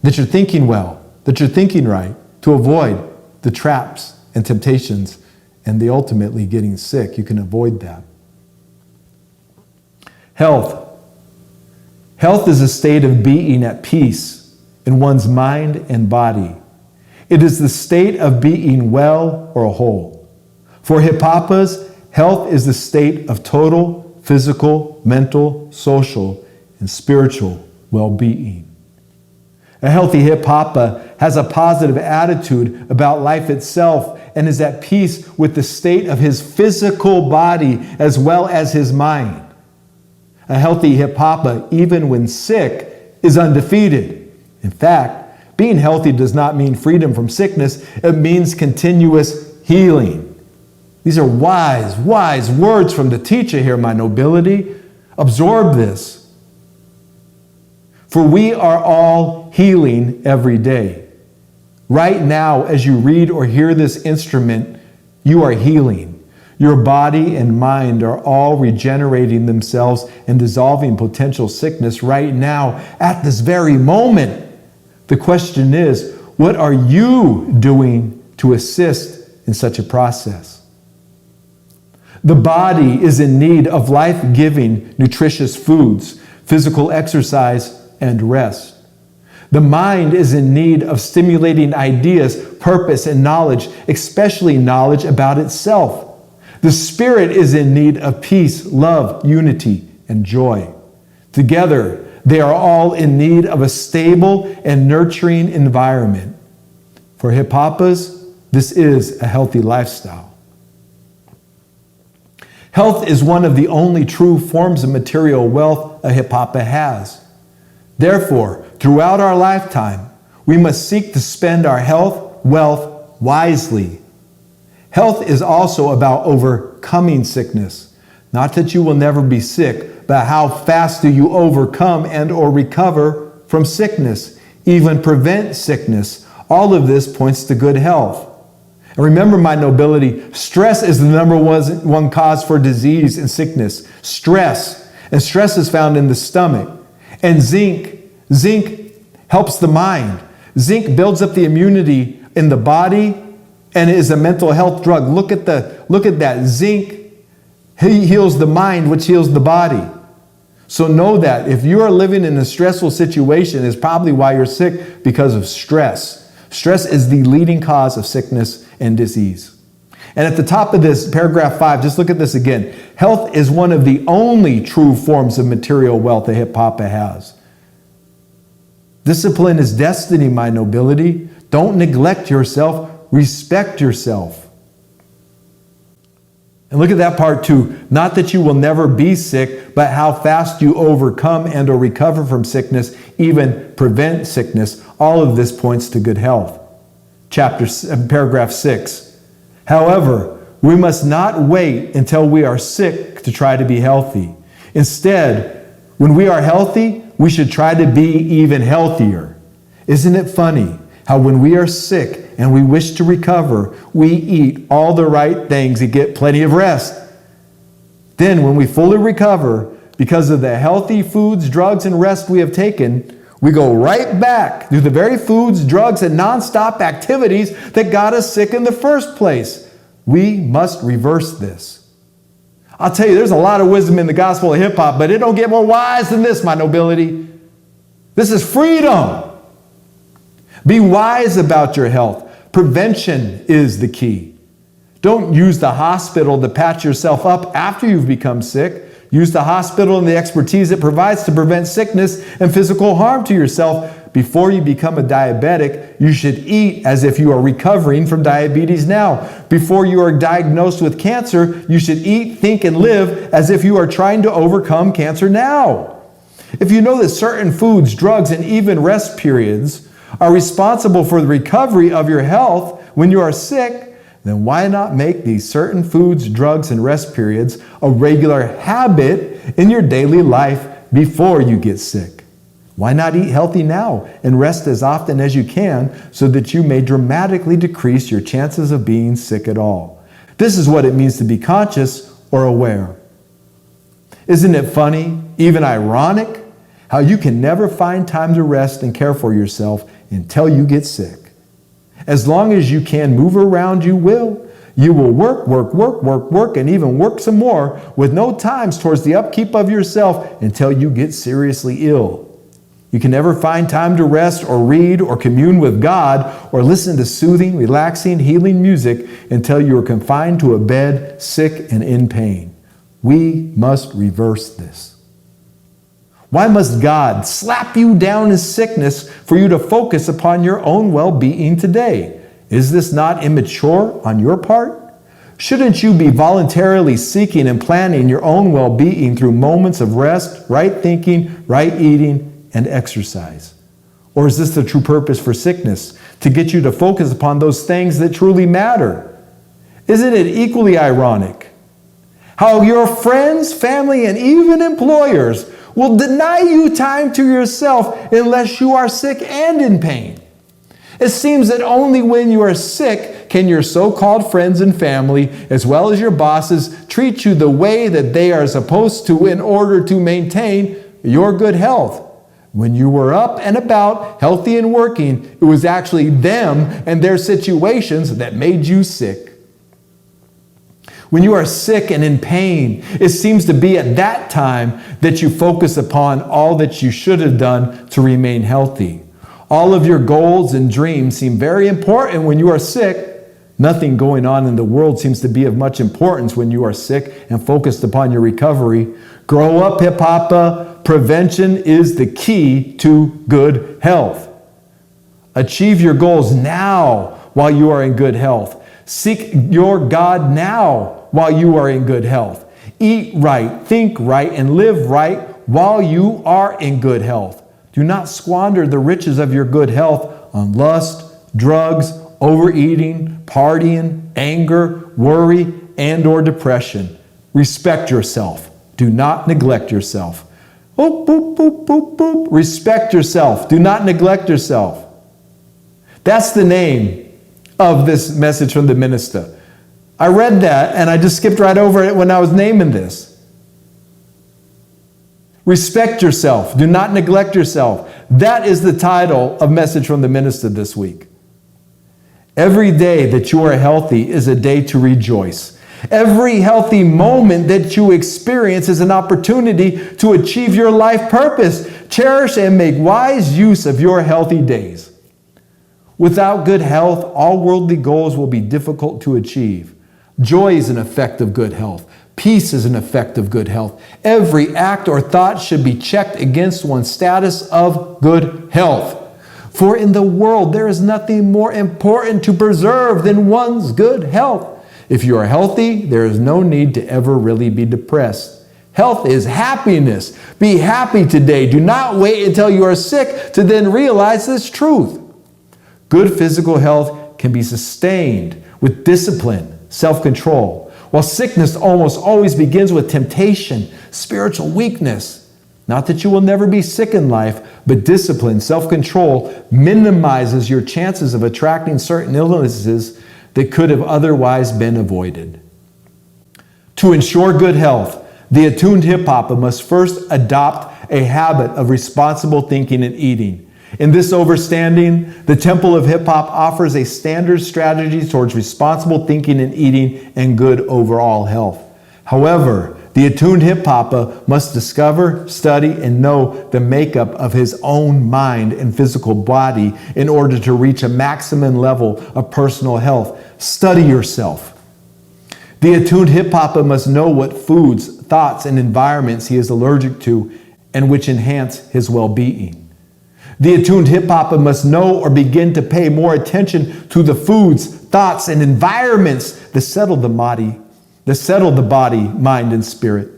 that you're thinking well, that you're thinking right, to avoid the traps and temptations and the ultimately getting sick. You can avoid that. Health. Health is a state of being at peace in one's mind and body. It is the state of being well or whole. For Hippapas, health is the state of total physical, mental, social, and spiritual well-being. A healthy Hippapa has a positive attitude about life itself and is at peace with the state of his physical body as well as his mind. A healthy Hippapa, even when sick, is undefeated. In fact, being healthy does not mean freedom from sickness. It means continuous healing. These are wise, wise words from the teacher here, my nobility. Absorb this. For we are all healing every day. Right now, as you read or hear this instrument, you are healing. Your body and mind are all regenerating themselves and dissolving potential sickness right now at this very moment. The question is, what are you doing to assist in such a process? The body is in need of life-giving, nutritious foods, physical exercise, and rest. The mind is in need of stimulating ideas, purpose, and knowledge, especially knowledge about itself. The spirit is in need of peace, love, unity, and joy. Together, they are all in need of a stable and nurturing environment. For Hippapas, this is a healthy lifestyle. Health is one of the only true forms of material wealth a Hippapa has. Therefore, throughout our lifetime, we must seek to spend our health, wealth wisely. Health is also about overcoming sickness. Not that you will never be sick, but how fast do you overcome and or recover from sickness, even prevent sickness. All of this points to good health. And remember, my nobility, stress is the number one cause for disease and sickness. Stress. And stress is found in the stomach. And zinc helps the mind. Zinc builds up the immunity in the body and is a mental health drug. Look at that. Zinc heals the mind, which heals the body. So know that if you are living in a stressful situation, it's probably why you're sick, because of stress. Stress is the leading cause of sickness and disease. And at the top of this, paragraph 5, just look at this again. Health is one of the only true forms of material wealth a Hippapa has. Discipline is destiny, my nobility. Don't neglect yourself. Respect yourself. And look at that part too. Not that you will never be sick, but how fast you overcome and or recover from sickness, even prevent sickness. All of this points to good health. Paragraph 6. However, we must not wait until we are sick to try to be healthy. Instead, when we are healthy, we should try to be even healthier. Isn't it funny how when we are sick and we wish to recover, we eat all the right things and get plenty of rest? Then when we fully recover, because of the healthy foods, drugs, and rest we have taken, we go right back to the very foods, drugs, and nonstop activities that got us sick in the first place. We must reverse this. I'll tell you, there's a lot of wisdom in the gospel of hip-hop, but it don't get more wise than this, my nobility. This is freedom. Be wise about your health. Prevention is the key. Don't use the hospital to patch yourself up after you've become sick. Use the hospital and the expertise it provides to prevent sickness and physical harm to yourself. Before you become a diabetic, you should eat as if you are recovering from diabetes now. Before you are diagnosed with cancer, you should eat, think, and live as if you are trying to overcome cancer now. If you know that certain foods, drugs, and even rest periods are responsible for the recovery of your health when you are sick, then why not make these certain foods, drugs, and rest periods a regular habit in your daily life before you get sick? Why not eat healthy now and rest as often as you can so that you may dramatically decrease your chances of being sick at all? This is what it means to be conscious or aware. Isn't it funny, even ironic, how you can never find time to rest and care for yourself until you get sick? As long as you can move around, you will. You will work, and even work some more with no times towards the upkeep of yourself until you get seriously ill. You can never find time to rest or read or commune with God or listen to soothing, relaxing, healing music until you are confined to a bed, sick and in pain. We must reverse this. Why must God slap you down in sickness for you to focus upon your own well-being today? Is this not immature on your part? Shouldn't you be voluntarily seeking and planning your own well-being through moments of rest, right thinking, right eating, and exercise? Or is this the true purpose for sickness, to get you to focus upon those things that truly matter? Isn't it equally ironic how your friends, family, and even employers will deny you time to yourself unless you are sick and in pain? It seems that only when you are sick can your so-called friends and family, as well as your bosses, treat you the way that they are supposed to in order to maintain your good health. When you were up and about, healthy and working, it was actually them and their situations that made you sick. When you are sick and in pain, it seems to be at that time that you focus upon all that you should have done to remain healthy. All of your goals and dreams seem very important when you are sick. Nothing going on in the world seems to be of much importance when you are sick and focused upon your recovery. Grow up, hip-hoppa. Prevention is the key to good health. Achieve your goals now while you are in good health. Seek your God now while you are in good health. Eat right, think right, and live right while you are in good health. Do not squander the riches of your good health on lust, drugs, overeating, partying, anger, worry, and or depression. Respect yourself. Do not neglect yourself. Boop, boop, boop, boop, boop. Respect yourself. Do not neglect yourself. That's the name of this message from the Minista. I read that and I just skipped right over it when I was naming this. Respect yourself. Do not neglect yourself. That is the title of Message from the Minista this week. Every day that you are healthy is a day to rejoice. Every healthy moment that you experience is an opportunity to achieve your life purpose. Cherish and make wise use of your healthy days. Without good health, all worldly goals will be difficult to achieve. Joy is an effect of good health. Peace is an effect of good health. Every act or thought should be checked against one's status of good health. For in the world, there is nothing more important to preserve than one's good health. If you are healthy, there is no need to ever really be depressed. Health is happiness. Be happy today. Do not wait until you are sick to then realize this truth. Good physical health can be sustained with discipline, self-control, while sickness almost always begins with temptation, spiritual weakness. Not that you will never be sick in life, but discipline, self-control minimizes your chances of attracting certain illnesses that could have otherwise been avoided. To ensure good health, the attuned hip hopper must first adopt a habit of responsible thinking and eating. In this overstanding, the Temple of Hip Hop offers a standard strategy towards responsible thinking and eating and good overall health. However, the attuned hip hopper must discover, study, and know the makeup of his own mind and physical body in order to reach a maximum level of personal health. Study yourself. The attuned hip hopper must know what foods, thoughts, and environments he is allergic to and which enhance his well-being. The attuned hip hopper must know or begin to pay more attention to the foods, thoughts, and environments that settle the body, mind, and spirit.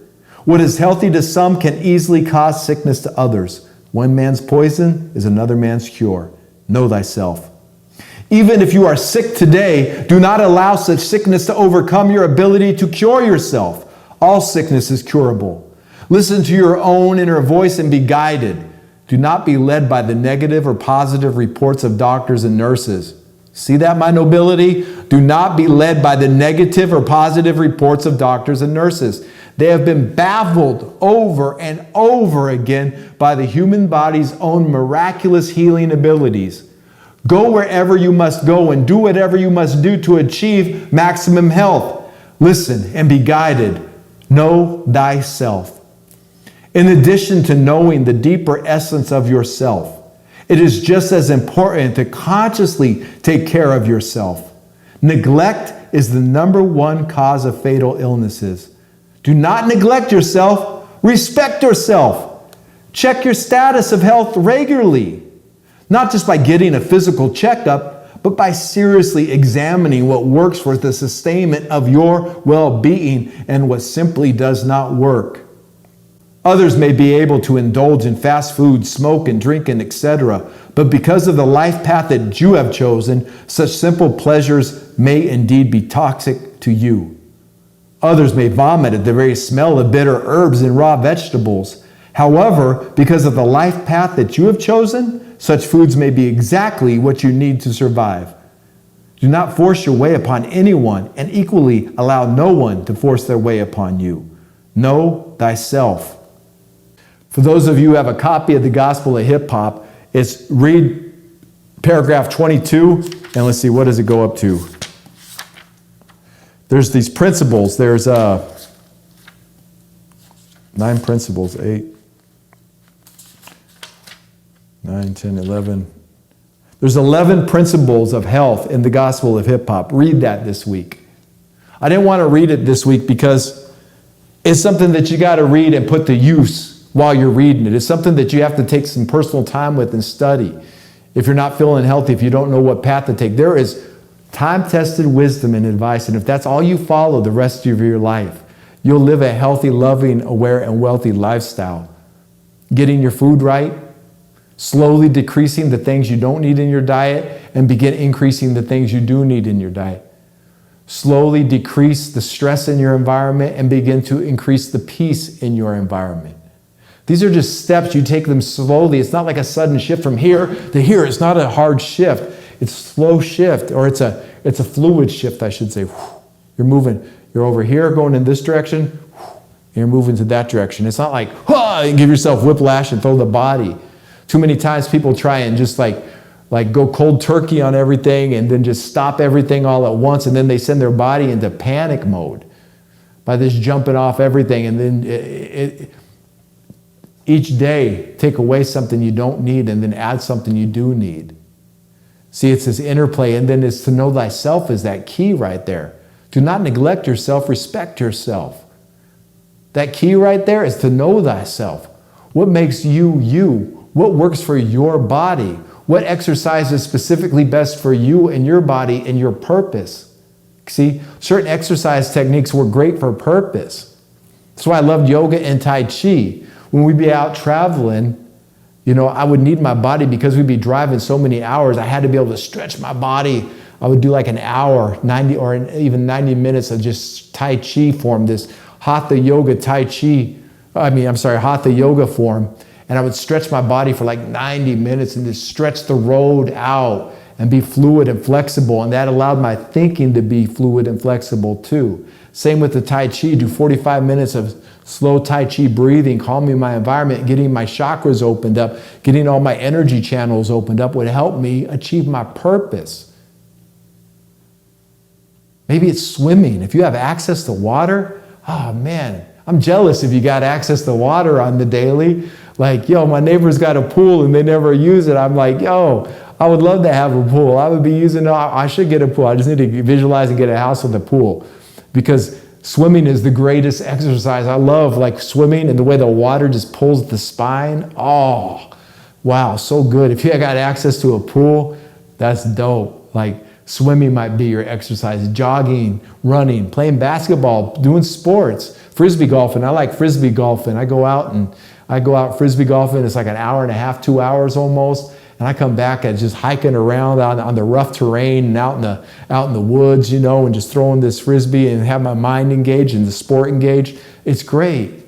What is healthy to some can easily cause sickness to others. One man's poison is another man's cure. Know thyself. Even if you are sick today, do not allow such sickness to overcome your ability to cure yourself. All sickness is curable. Listen to your own inner voice and be guided. Do not be led by the negative or positive reports of doctors and nurses. See that, my nobility? Do not be led by the negative or positive reports of doctors and nurses. They have been baffled over and over again by the human body's own miraculous healing abilities. Go wherever you must go and do whatever you must do to achieve maximum health. Listen and be guided. Know thyself. In addition to knowing the deeper essence of yourself, it is just as important to consciously take care of yourself. Neglect is the number one cause of fatal illnesses. Do not neglect yourself. Respect yourself. Check your status of health regularly. Not just by getting a physical checkup, but by seriously examining what works for the sustainment of your well-being and what simply does not work. Others may be able to indulge in fast food, smoking, drinking, etc. But because of the life path that you have chosen, such simple pleasures may indeed be toxic to you. Others may vomit at the very smell of bitter herbs and raw vegetables. However, because of the life path that you have chosen, such foods may be exactly what you need to survive. Do not force your way upon anyone, and equally allow no one to force their way upon you. Know thyself. For those of you who have a copy of the Gospel of Hip Hop, read paragraph 22, and let's see, what does it go up to? There's these principles. There's 9 principles, 8, 9, 10, 11. There's 11 principles of health in the Gospel of Hip Hop. Read that this week. I didn't want to read it this week because it's something that you got to read and put to use while you're reading it. It's something that you have to take some personal time with and study. If you're not feeling healthy, if you don't know what path to take, there is time-tested wisdom and advice. And if that's all you follow the rest of your life, you'll live a healthy, loving, aware, and wealthy lifestyle. Getting your food right, slowly decreasing the things you don't need in your diet, and begin increasing the things you do need in your diet. Slowly decrease the stress in your environment and begin to increase the peace in your environment. These are just steps. You take them slowly. It's not like a sudden shift from here to here. It's not a hard shift. It's a slow shift, or it's a fluid shift, I should say. You're moving. You're over here going in this direction. And you're moving to that direction. It's not like, and give yourself whiplash and throw the body. Too many times people try and just like go cold turkey on everything and then just stop everything all at once, and then they send their body into panic mode by this jumping off everything, and then each day take away something you don't need and then add something you do need. See, it's this interplay, and then it's to know thyself is that key right there. Do not neglect yourself, respect yourself. That key right there is to know thyself. What makes you you? What works for your body? What exercise is specifically best for you and your body and your purpose? See, certain exercise techniques were great for a purpose. That's why I loved yoga and Tai Chi. When we'd be out traveling, I would need my body because we'd be driving so many hours. I had to be able to stretch my body. I would do like an hour, 90 or even 90 minutes of just Tai Chi form, this Hatha yoga Hatha yoga form. And I would stretch my body for like 90 minutes and just stretch the road out and be fluid and flexible. And that allowed my thinking to be fluid and flexible too. Same with the Tai Chi, do 45 minutes of slow Tai Chi breathing, calming my environment, getting my chakras opened up, getting all my energy channels opened up would help me achieve my purpose. Maybe it's swimming. If you have access to water, oh man, I'm jealous if you got access to water on the daily. Like, my neighbor's got a pool and they never use it. I'm like, I would love to have a pool. I would be I should get a pool. I just need to visualize and get a house with a pool. Because swimming is the greatest exercise. I love like swimming and the way the water just pulls the spine. Oh, wow, so good. If you got access to a pool, that's dope. Like swimming might be your exercise. Jogging, running, playing basketball, doing sports, frisbee golfing. I like frisbee golfing. I go out frisbee golfing. It's like an hour and a half, 2 hours almost. And I come back and just hiking around on the rough terrain and out in the woods, and just throwing this frisbee and have my mind engaged and the sport engaged. It's great.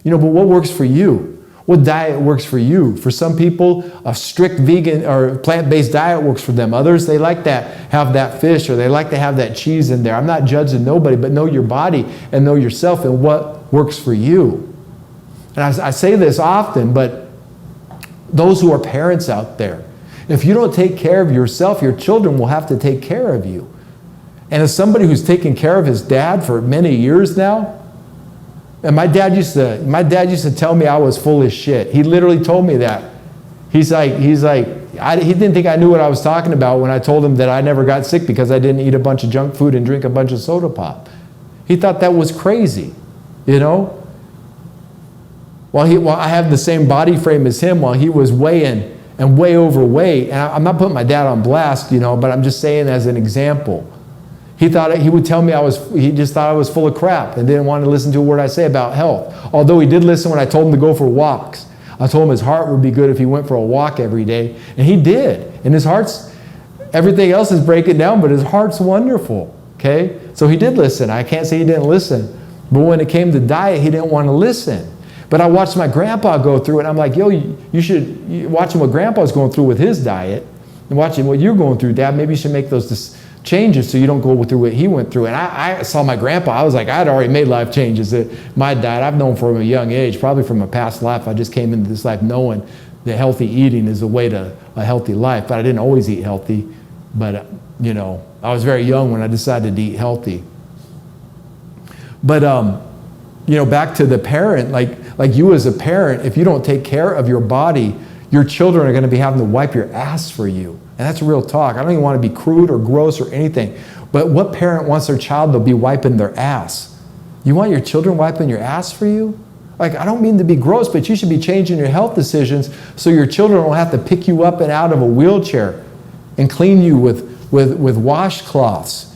But what works for you? What diet works for you? For some people, a strict vegan or plant-based diet works for them. Others, they like have that fish or they like to have that cheese in there. I'm not judging nobody, but know your body and know yourself and what works for you. And I say this often, but those who are parents out there, if you don't take care of yourself, your children will have to take care of you. And as somebody who's taken care of his dad for many years now, and my dad used to tell me I was full of shit. He literally told me that. He didn't think I knew what I was talking about when I told him that I never got sick because I didn't eat a bunch of junk food and drink a bunch of soda pop. He thought that was crazy, While I have the same body frame as him, while he was weighing and way overweight, and I'm not putting my dad on blast, but I'm just saying as an example. He would tell me he just thought I was full of crap and didn't want to listen to a word I say about health. Although he did listen when I told him to go for walks. I told him his heart would be good if he went for a walk every day, and he did. And his heart's, everything else is breaking down, but his heart's wonderful, okay? So he did listen. I can't say he didn't listen. But when it came to diet, he didn't want to listen. But I watched my grandpa go through it, and I'm like, you should watch what grandpa's going through with his diet and watching what you're going through, Dad. Maybe you should make those changes so you don't go through what he went through. And I saw my grandpa. I was like, I had already made life changes. My diet, I've known from a young age, probably from a past life. I just came into this life knowing that healthy eating is the way to a healthy life. But I didn't always eat healthy. But, I was very young when I decided to eat healthy. But, back to the parent, like you as a parent, if you don't take care of your body, your children are going to be having to wipe your ass for you. And that's real talk. I don't even want to be crude or gross or anything. But what parent wants their child to be wiping their ass? You want your children wiping your ass for you? Like, I don't mean to be gross, but you should be changing your health decisions so your children don't have to pick you up and out of a wheelchair and clean you with washcloths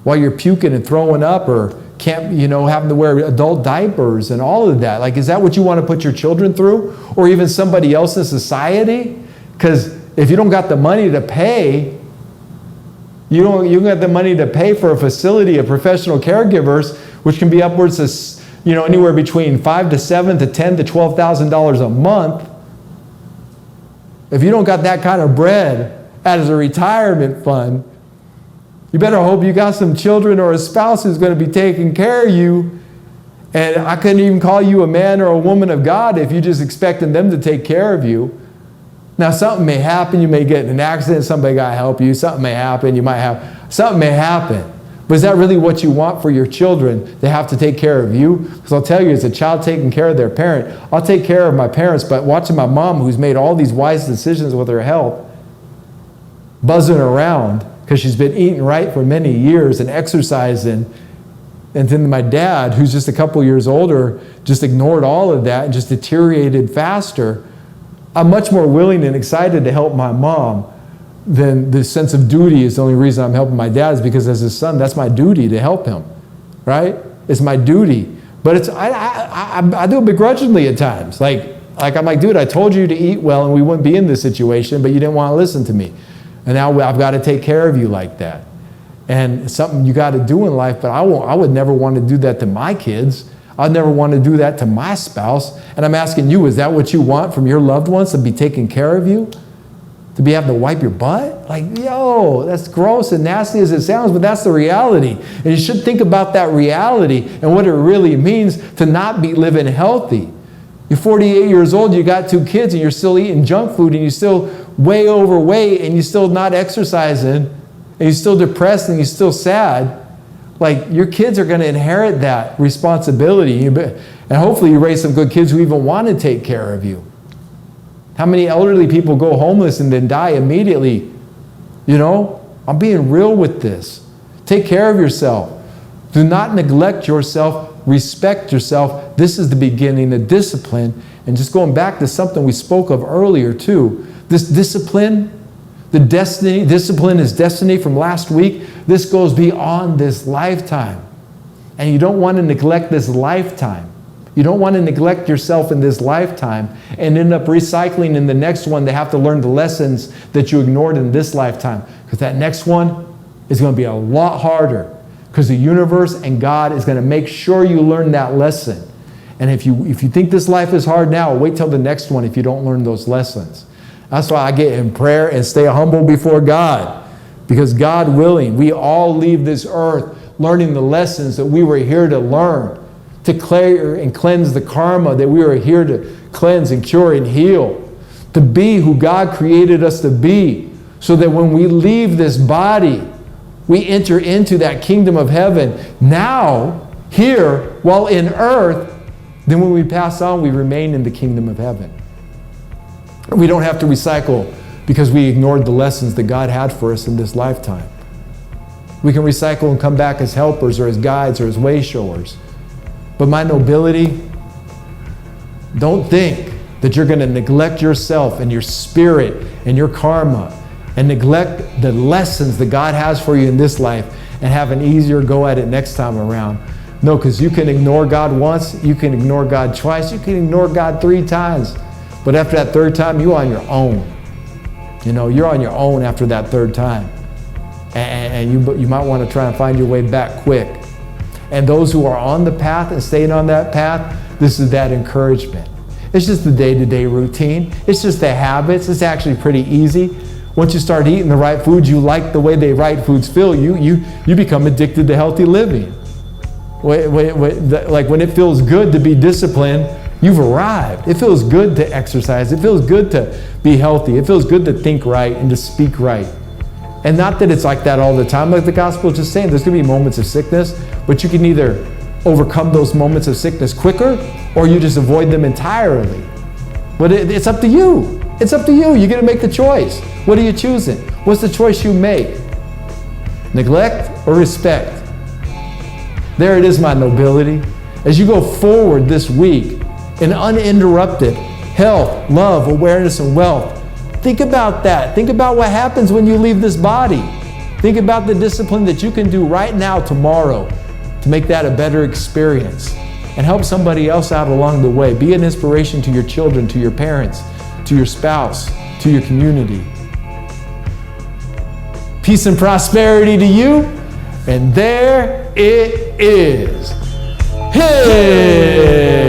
while you're puking and throwing up or can't, having to wear adult diapers and all of that. Like, is that what you want to put your children through? Or even somebody else in society? Because if you don't got the money to pay, you don't got the money to pay for a facility of professional caregivers, which can be upwards of, anywhere between $5,000 to $7,000 to $10,000 to $12,000 a month. If you don't got that kind of bread as a retirement fund, you better hope you got some children or a spouse who's going to be taking care of you. And I couldn't even call you a man or a woman of God if you're just expecting them to take care of you. Now, something may happen. You may get in an accident. Somebody got to help you. Something may happen. Something may happen. But is that really what you want for your children? They have to take care of you? Because I'll tell you, as a child taking care of their parent, I'll take care of my parents, but watching my mom, who's made all these wise decisions with her health, buzzing around, because she's been eating right for many years and exercising. And then my dad, who's just a couple years older, just ignored all of that and just deteriorated faster. I'm much more willing and excited to help my mom then the sense of duty is the only reason I'm helping my dad, is because as his son, that's my duty to help him, right? It's my duty. But I do it begrudgingly at times. Like I'm like, dude, I told you to eat well and we wouldn't be in this situation, but you didn't want to listen to me. And now I've got to take care of you like that. And it's something you got to do in life, but I would never want to do that to my kids. I'd never want to do that to my spouse. And I'm asking you, is that what you want from your loved ones, to be taking care of you? To be having to wipe your butt? Like, yo, that's gross and nasty as it sounds, but that's the reality. And you should think about that reality and what it really means to not be living healthy. You're 48 years old, you got 2 kids, and you're still eating junk food, and you're still way overweight, and you're still not exercising, and you're still depressed, and you're still sad. Like, your kids are going to inherit that responsibility. And hopefully you raise some good kids who even want to take care of you. How many elderly people go homeless and then die immediately? You know, I'm being real with this. Take care of yourself. Do not neglect yourself. Respect yourself. This is the beginning of discipline. And just going back to something we spoke of earlier too. This discipline, discipline is destiny from last week. This goes beyond this lifetime. And you don't want to neglect this lifetime. You don't want to neglect yourself in this lifetime and end up recycling in the next one to have to learn the lessons that you ignored in this lifetime. Because that next one is going to be a lot harder. Because the universe and God is going to make sure you learn that lesson. And if you think this life is hard now, wait till the next one if you don't learn those lessons. That's why I get in prayer and stay humble before God. Because God willing, we all leave this earth learning the lessons that we were here to learn. To clear and cleanse the karma that we are here to cleanse and cure and heal. To be who God created us to be. So that when we leave this body, we enter into that kingdom of heaven. Now, here, while in earth, then when we pass on, we remain in the kingdom of heaven. We don't have to recycle because we ignored the lessons that God had for us in this lifetime. We can recycle and come back as helpers or as guides or as way showers. But my nobility, don't think that you're going to neglect yourself and your spirit and your karma and neglect the lessons that God has for you in this life and have an easier go at it next time around. No, because you can ignore God once, you can ignore God twice, you can ignore God 3 times. But after that 3rd time, you're on your own. You know, you're on your own after that 3rd time. And you might want to try and find your way back quick. And those who are on the path and staying on that path, this is that encouragement. It's just the day-to-day routine. It's just the habits. It's actually pretty easy. Once you start eating the right foods, you like the way the right foods feel you, you become addicted to healthy living. Like when it feels good to be disciplined, you've arrived. It feels good to exercise. It feels good to be healthy. It feels good to think right and to speak right. And not that it's like that all the time, like the gospel is just saying, there's going to be moments of sickness, but you can either overcome those moments of sickness quicker or you just avoid them entirely. But it's up to you. It's up to you. You get to make the choice. What are you choosing? What's the choice you make? Neglect or respect? There it is, my nobility. As you go forward this week in uninterrupted health, love, awareness, and wealth, think about that. Think about what happens when you leave this body. Think about the discipline that you can do right now, tomorrow, to make that a better experience and help somebody else out along the way. Be an inspiration to your children, to your parents, to your spouse, to your community. Peace and prosperity to you. And there it is. Hey!